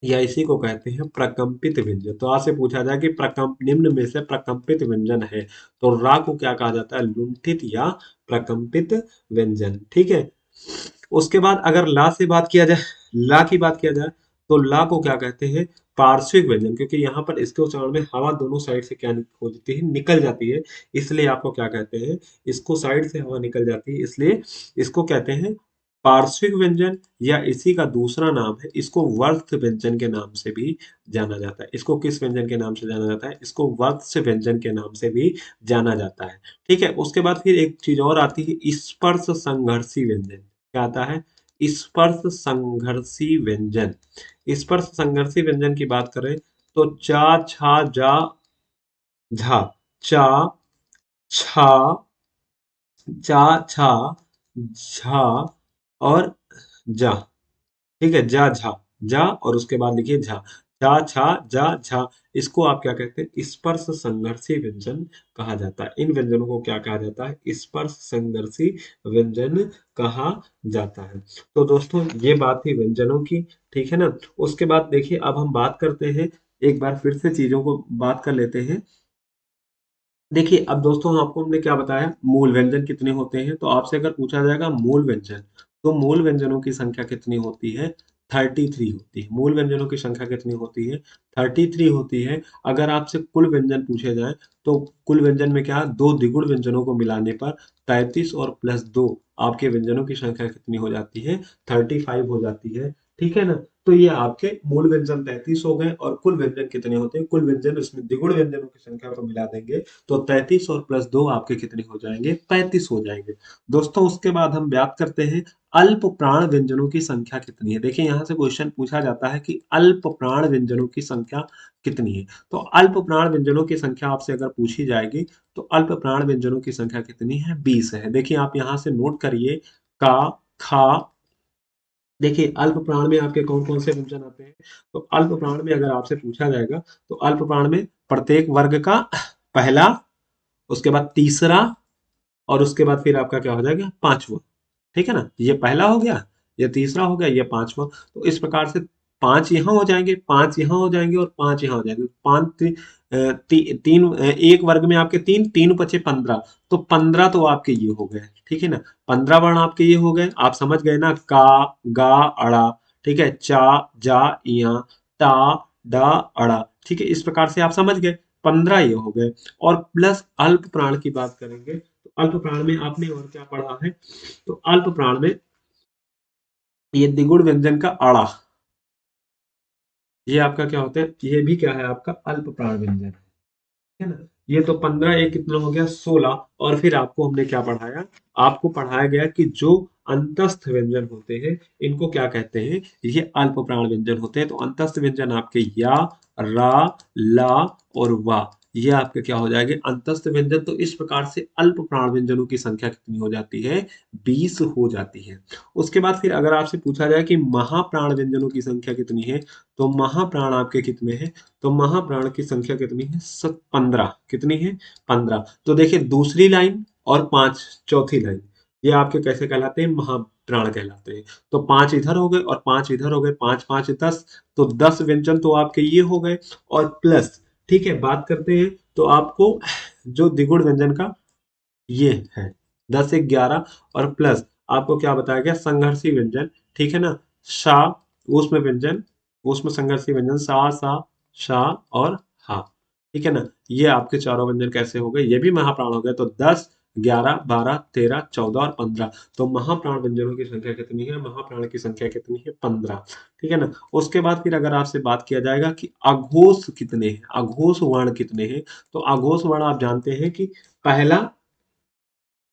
या इसी को कहते हैं प्रकंपित व्यंजन। तो आपसे पूछा जाए कि प्रकंप निम्न में से प्रकंपित व्यंजन है, तो रा को क्या कहा जाता है? लुंठित या प्रकंपित व्यंजन। ठीक है। उसके बाद अगर ला से बात किया जाए, ला की बात किया जाए, तो ला को क्या कहते हैं? पार्श्विक व्यंजन, क्योंकि यहाँ पर इसके उच्चारण में हवा दोनों साइड से क्या हो जाती है? निकल जाती है। इसलिए आपको क्या कहते हैं? इसको साइड से हवा निकल जाती है, इसलिए इसको कहते हैं पार्श्विक व्यंजन, या इसी का दूसरा नाम है, इसको वर्त व्यंजन के नाम से भी जाना जाता है। इसको किस व्यंजन के नाम से जाना जाता है? इसको वर्त व्यंजन के नाम से भी जाना जाता है। ठीक है। उसके बाद फिर एक चीज और आती है, स्पर्श संघर्षी व्यंजन। क्या आता है? स्पर्श संघर्षी व्यंजन। स्पर्श संघर्षी व्यंजन की बात करें तो चा छा जा झा, चा छा, चा छा झा और जा। ठीक है, जा झा, जा और उसके बाद लिखिए झा, जा छा जा झा। इसको आप क्या कहते हैं? स्पर्श संघर्षी व्यंजन कहा जाता है। इन व्यंजनों को क्या कहा जाता है? स्पर्श संघर्षी व्यंजन कहा जाता है। तो दोस्तों ये बात थी व्यंजनों की। ठीक है ना। उसके बाद देखिए अब हम बात करते हैं, एक बार फिर से चीजों को बात कर लेते हैं। देखिए अब दोस्तों आपको हमने क्या बताया, मूल व्यंजन कितने होते हैं। तो आपसे अगर पूछा जाएगा मूल व्यंजन, तो मूल व्यंजनों की संख्या कितनी होती है? 33 होती है। मूल व्यंजनों की संख्या कितनी होती है? 33 होती है। अगर आपसे कुल व्यंजन पूछे जाए, तो कुल व्यंजन में क्या, दो द्विगुण व्यंजनों को मिलाने पर 33 और प्लस 2 आपके व्यंजनों की संख्या कितनी हो जाती है? 35 हो जाती है। ठीक है ना। तो ये आपके मूल व्यंजन 33 हो गए, और कुल व्यंजन कितने होते हैं? कुल व्यंजन इसमें द्विगुण व्यंजनों की संख्या को मिला देंगे तो 33 और प्लस 2 आपके कितने हो जाएंगे? 35 हो जाएंगे। दोस्तों उसके बाद हम बात करते हैं अल्प प्राण व्यंजनों की संख्या कितनी है। देखिए यहाँ से क्वेश्चन पूछा जाता है कि अल्प प्राण व्यंजनों की संख्या कितनी है। तो अल्प प्राण व्यंजनों की संख्या आपसे अगर पूछी जाएगी, तो अल्प प्राण व्यंजनों की संख्या कितनी है? 20 है। देखिए आप यहाँ से नोट करिए, का, खा। देखिए अल्प प्राण में आपके कौन कौन से व्यंजन आते हैं। तो अल्प प्राण में अगर आपसे पूछा जाएगा, तो अल्प प्राण में प्रत्येक वर्ग का पहला, उसके बाद तीसरा, और उसके बाद फिर आपका क्या हो जाएगा? पांचवा। ठीक है ना। ये पहला हो गया, ये तीसरा हो गया, ये पांचवा। तो इस प्रकार से पांच यहाँ हो जाएंगे, पांच यहाँ हो जाएंगे, और पांच यहाँ हो जाएंगे। तीन एक वर्ग में आपके तीन, तीन पचे 15, तो 15 तो आपके ये हो गए। ठीक है ना। 15 वर्ण आपके ये हो गए। आप समझ गए ना, का, गा, अड़ा। ठीक है, चा, जा, इया, ता, डा, अड़ा। ठीक है, इस प्रकार से आप समझ गए। 15 ये हो गए। और प्लस अल्प प्राण की बात करेंगे, तो अल्प प्राण में आपने और क्या पढ़ा है? तो अल्प प्राण में ये द्विगुण व्यंजन का अड़ा, ये आपका क्या होता है? ये भी क्या है? आपका अल्प प्राण व्यंजन है ना। ये तो 15 एक कितना हो गया? 16। और फिर आपको हमने क्या पढ़ाया? आपको पढ़ाया गया कि जो अंतस्थ व्यंजन होते हैं, इनको क्या कहते हैं? ये अल्प प्राण व्यंजन होते हैं। तो अंतस्थ व्यंजन आपके या, रा, ला और वा, ये आपके क्या हो जाएंगे? अंतस्थ व्यंजन। तो इस प्रकार से अल्प प्राण व्यंजनों की संख्या कितनी हो जाती है? 20 हो जाती है। उसके बाद फिर अगर आपसे पूछा जाए कि महाप्राण व्यंजनों की संख्या कितनी है, तो महाप्राण आपके कितने हैं? तो महाप्राण की संख्या कितनी है? 15। कितनी है? 15। तो देखिए दूसरी लाइन और पांच, चौथी लाइन, ये आपके कैसे कहलाते हैं? महाप्राण कहलाते हैं। तो पांच इधर हो गए और पांच इधर हो गए, पांच पांच 10, तो 10 व्यंजन तो आपके ये हो गए। और प्लस, ठीक है, बात करते हैं तो आपको जो द्विगुण व्यंजन का ये है 10 से 11, और प्लस आपको क्या बताया गया? संघर्षी व्यंजन। ठीक है ना। शा, उसमें व्यंजन, उसमें संघर्षी व्यंजन सा, सा, शा और हा। ठीक है ना। ये आपके चारों व्यंजन कैसे हो गए? ये भी महाप्राण हो गए। तो 10, 11, 12, 13, 14 और 15। तो महाप्राण व्यंजनों की संख्या कितनी है? महाप्राण की संख्या कितनी है? 15। ठीक है ना? उसके बाद फिर अगर आपसे बात किया जाएगा कि अघोष कितने हैं, अघोष वर्ण कितने हैं, तो अघोष वर्ण आप जानते हैं कि पहला,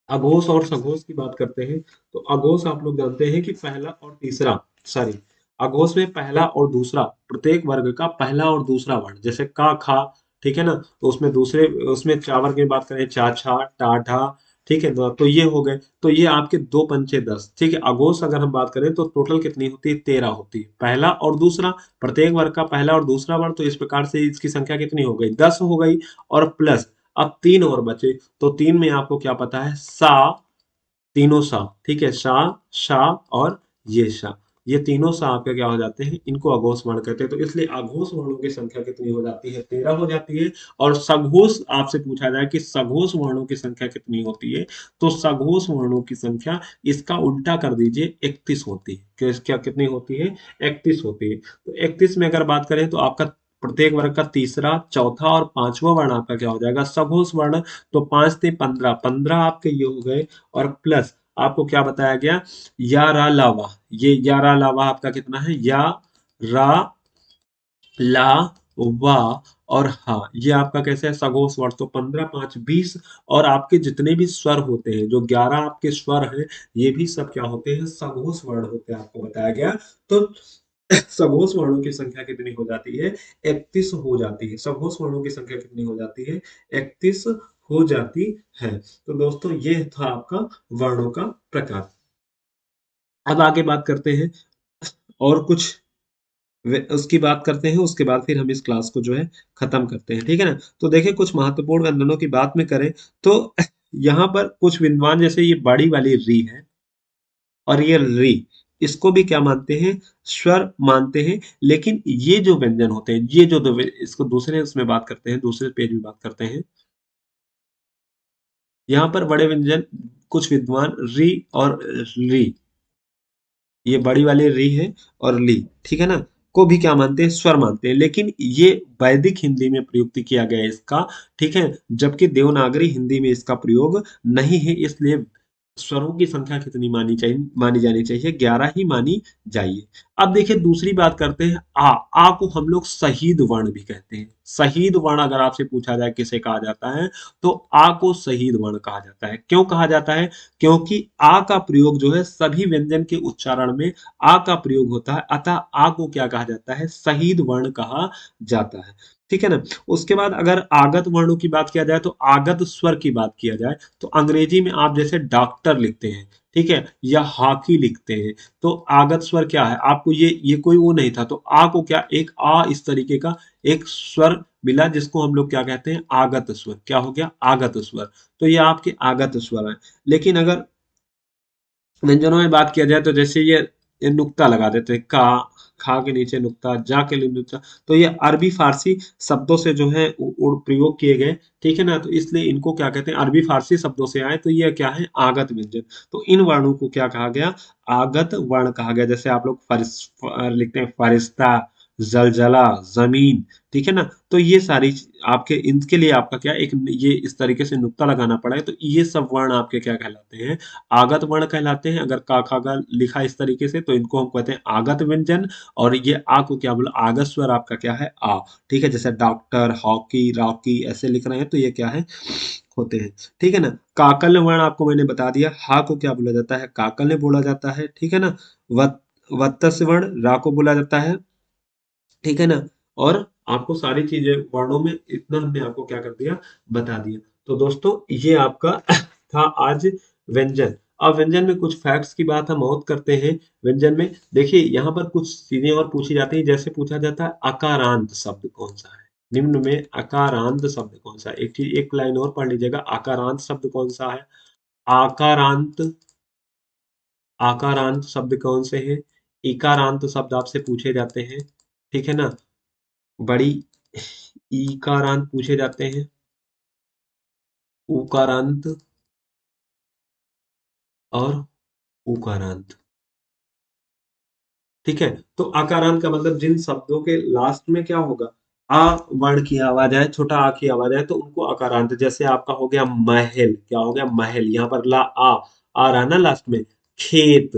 अघोष और सघोष की बात करते हैं तो अघोष आप लोग जानते हैं कि पहला और तीसरा, सॉरी, अघोष में पहला और दूसरा, प्रत्येक वर्ग का पहला और दूसरा वर्ण, जैसे का खा, ठीक है ना, तो उसमें दूसरे, उसमें चावर की बात करें चा छा टा ढा, ठीक है ना, तो ये हो गए, तो ये आपके दो पंचे 10। ठीक है, अघोष अगर हम बात करें तो टोटल कितनी होती है? 13 होती है, पहला और दूसरा, प्रत्येक वर्ग का पहला और दूसरा वर्ण, तो इस प्रकार से इसकी संख्या कितनी हो गई? 10 हो गई। और प्लस अब तीन और बचे, तो तीन में आपको क्या पता है? सा, तीनों सा, ठीक है, सा, शा और ये शा, ये तीनों सा आपके क्या हो जाते हैं? इनको अघोष वर्ण कहते हैं। तो इसलिए अघोष वर्णों की संख्या कितनी हो जाती है? 13 हो जाती है। और सघोष आपसे पूछा जाए कि सघोष वर्णों की संख्या कितनी होती है, तो सघोष वर्णों की संख्या इसका उल्टा कर दीजिए, 31 होती है। क्या कितनी होती है? 31 होती है। तो 31 में अगर बात करें तो आपका प्रत्येक वर्ग का तीसरा, चौथा और पांचवा वर्ण आपका क्या हो जाएगा? सघोष वर्ण। तो 5 से 15, 15 आपके ये हो गए। और प्लस आपको क्या बताया गया? या रा लावा, ये या रा लावा आपका कितना है? या रा ला वा और हा, ये आपका कैसे है? सघोष वर्ण। तो 15 5 20। और आपके जितने भी स्वर होते हैं, जो 11 आपके स्वर हैं, ये भी सब क्या होते हैं? सघोष वर्ण होते हैं, आपको बताया गया। तो सघोष वर्णों की संख्या कितनी हो जाती है? 31 हो जाती है। सघोष वर्णों की संख्या कितनी हो जाती है? 31 हो जाती है। तो दोस्तों ये था आपका वर्णों का प्रकार। अब आगे बात करते हैं और कुछ, उसकी बात करते हैं, उसके बाद फिर हम इस क्लास को जो है खत्म करते हैं, ठीक है ना? तो देखिए कुछ महत्वपूर्ण व्यंजनों की बात में करें तो यहाँ पर कुछ विद्वान, जैसे ये बड़ी वाली री है और ये री, इसको भी क्या मानते हैं? स्वर मानते हैं। लेकिन ये जो व्यंजन होते हैं, ये जो इसको दूसरे उसमें बात करते हैं, दूसरे पेज में बात करते हैं, यहाँ पर बड़े व्यंजन, कुछ विद्वान री और री, ये बड़ी वाली री है और ली, ठीक है ना, को भी क्या मानते हैं? स्वर मानते हैं। लेकिन ये वैदिक हिंदी में प्रयुक्त किया गया है इसका, ठीक है, जबकि देवनागरी हिंदी में इसका प्रयोग नहीं है। इसलिए स्वरों की संख्या कितनी मानी चाहिए, मानी जानी चाहिए? 11 ही मानी जाइए। अब देखिए दूसरी बात करते हैं, आ को हम लोग शहीद वर्ण भी कहते हैं। शहीद वर्ण अगर आपसे पूछा जाए किसे कहा जाता है, तो आ को शहीद वर्ण कहा जाता है। क्यों कहा जाता है? क्योंकि आ का प्रयोग जो है सभी व्यंजन के उच्चारण में आ का प्रयोग होता है, अतः आ को क्या कहा जाता है? शहीद वर्ण कहा जाता है, ठीक है ना? उसके बाद अगर आगत वर्णों की बात किया जाए, तो आगत स्वर की बात किया जाए, तो अंग्रेजी में आप जैसे डॉक्टर लिखते हैं, ठीक है, या हॉकी लिखते हैं, तो आगत स्वर क्या है? आपको ये कोई वो नहीं था, तो आ को क्या, एक आ इस तरीके का एक स्वर मिला, जिसको हम लोग क्या कहते हैं? आगत स्वर। क्या हो गया? आगत स्वर। तो ये आपके आगत स्वर है। लेकिन अगर व्यंजनों में बात किया जाए तो जैसे ये नुक्ता लगा देते हैं, का, खा के नीचे नुक्ता, जा के लिए नुक्ता, तो ये अरबी फारसी शब्दों से जो है प्रयोग किए गए, ठीक है ना? तो इसलिए इनको क्या कहते हैं? अरबी फारसी शब्दों से आए, तो ये क्या है? आगत व्यंजन। तो इन वर्णों को क्या कहा गया? आगत वर्ण कहा गया। जैसे आप लोग लिखते हैं फरिश्ता, जलजला, जमीन, ठीक है ना? तो ये सारी आपके, इनके लिए आपका क्या, एक ये इस तरीके से नुक्ता लगाना पड़ा है। तो ये सब वर्ण आपके क्या कहलाते हैं? आगत वर्ण कहलाते हैं। अगर का खा गा लिखा इस तरीके से, तो इनको हम कहते हैं आगत व्यंजन। और ये आ को क्या बोला? आगत स्वर आपका क्या है? आ, ठीक है। जैसे डॉक्टर, हॉकी, रॉकी ऐसे लिख रहे हैं, तो ये क्या है? होते हैं, ठीक है ना? काकल्य वर्ण आपको मैंने बता दिया। हा को क्या बोला जाता है? काकल्य बोला जाता है, ठीक है ना? वत वत्स वर्ण रा को बोला जाता है, ठीक है ना? और आपको सारी चीजें वर्णों में इतना हमने आपको क्या कर दिया? बता दिया। तो दोस्तों ये आपका था आज व्यंजन। अब व्यंजन में कुछ फैक्ट्स की बात हम और करते हैं। व्यंजन में देखिए यहाँ पर कुछ चीजें और पूछी जाती हैं। जैसे पूछा जाता है अकारांत शब्द कौन सा है? निम्न में अकारांत शब्द कौन सा है? एक चीज, एक लाइन और पढ़ लीजिएगा, अकारांत शब्द कौन सा है? आकारांत, आकारांत शब्द कौन से हैं? इकारांत शब्द आपसे पूछे जाते हैं, ठीक है ना? बड़ी ईकारांत पूछे जाते हैं, उकारांत और उकारांत, ठीक है। तो आकारांत का मतलब जिन शब्दों के लास्ट में क्या होगा? आ वर्ण की आवाज आए, छोटा आ की आवाज आए तो उनको अकारांत, जैसे आपका हो गया महल, क्या हो गया महल, यहाँ पर ला आ रहा ना लास्ट में। खेत,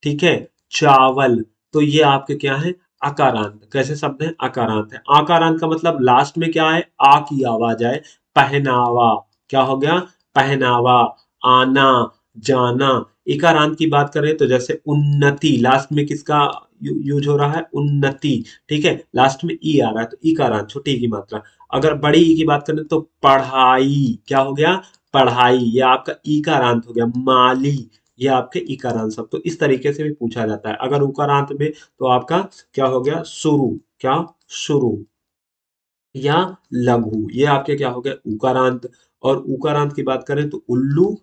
ठीक है। चावल, तो ये आपके क्या है, अकारांत। कैसे शब्द है, अकारांत है। आकारांत का मतलब लास्ट में क्या है, आ की आवाज आए। पहनावा, क्या हो गया, पहनावा। आना, जाना। इकारांत की बात करें तो जैसे उन्नति, लास्ट में किसका यूज हो रहा है, उन्नति, ठीक है। लास्ट में ई आ रहा है तो ई का रान, छोटी ई की मात्रा। अगर बड़ी ई की बात करें तो पढ़ाई, क्या हो गया, पढ़ाई। ये आपका ई का रांत हो गया। माली, ये आपके ई का रांत सब। तो इस तरीके से भी पूछा जाता है। अगर उकारांत में तो आपका क्या हो गया, शुरू, क्या, शुरू। या लघु, ये आपके क्या हो गया, उकारांत। और उकारांत की बात करें तो उल्लू,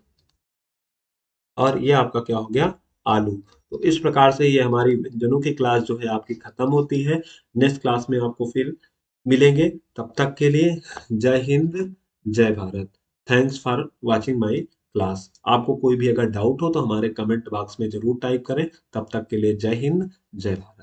और ये आपका क्या हो गया, आलू। तो इस प्रकार से ये हमारी व्यंजनों की क्लास जो है आपकी खत्म होती है। नेक्स्ट क्लास में आपको फिर मिलेंगे। तब तक के लिए जय हिंद, जय Bharat. Thanks for watching my class. आपको कोई भी अगर डाउट हो तो हमारे कमेंट बॉक्स में जरूर टाइप करें। तब तक के लिए जय हिंद, जय भारत।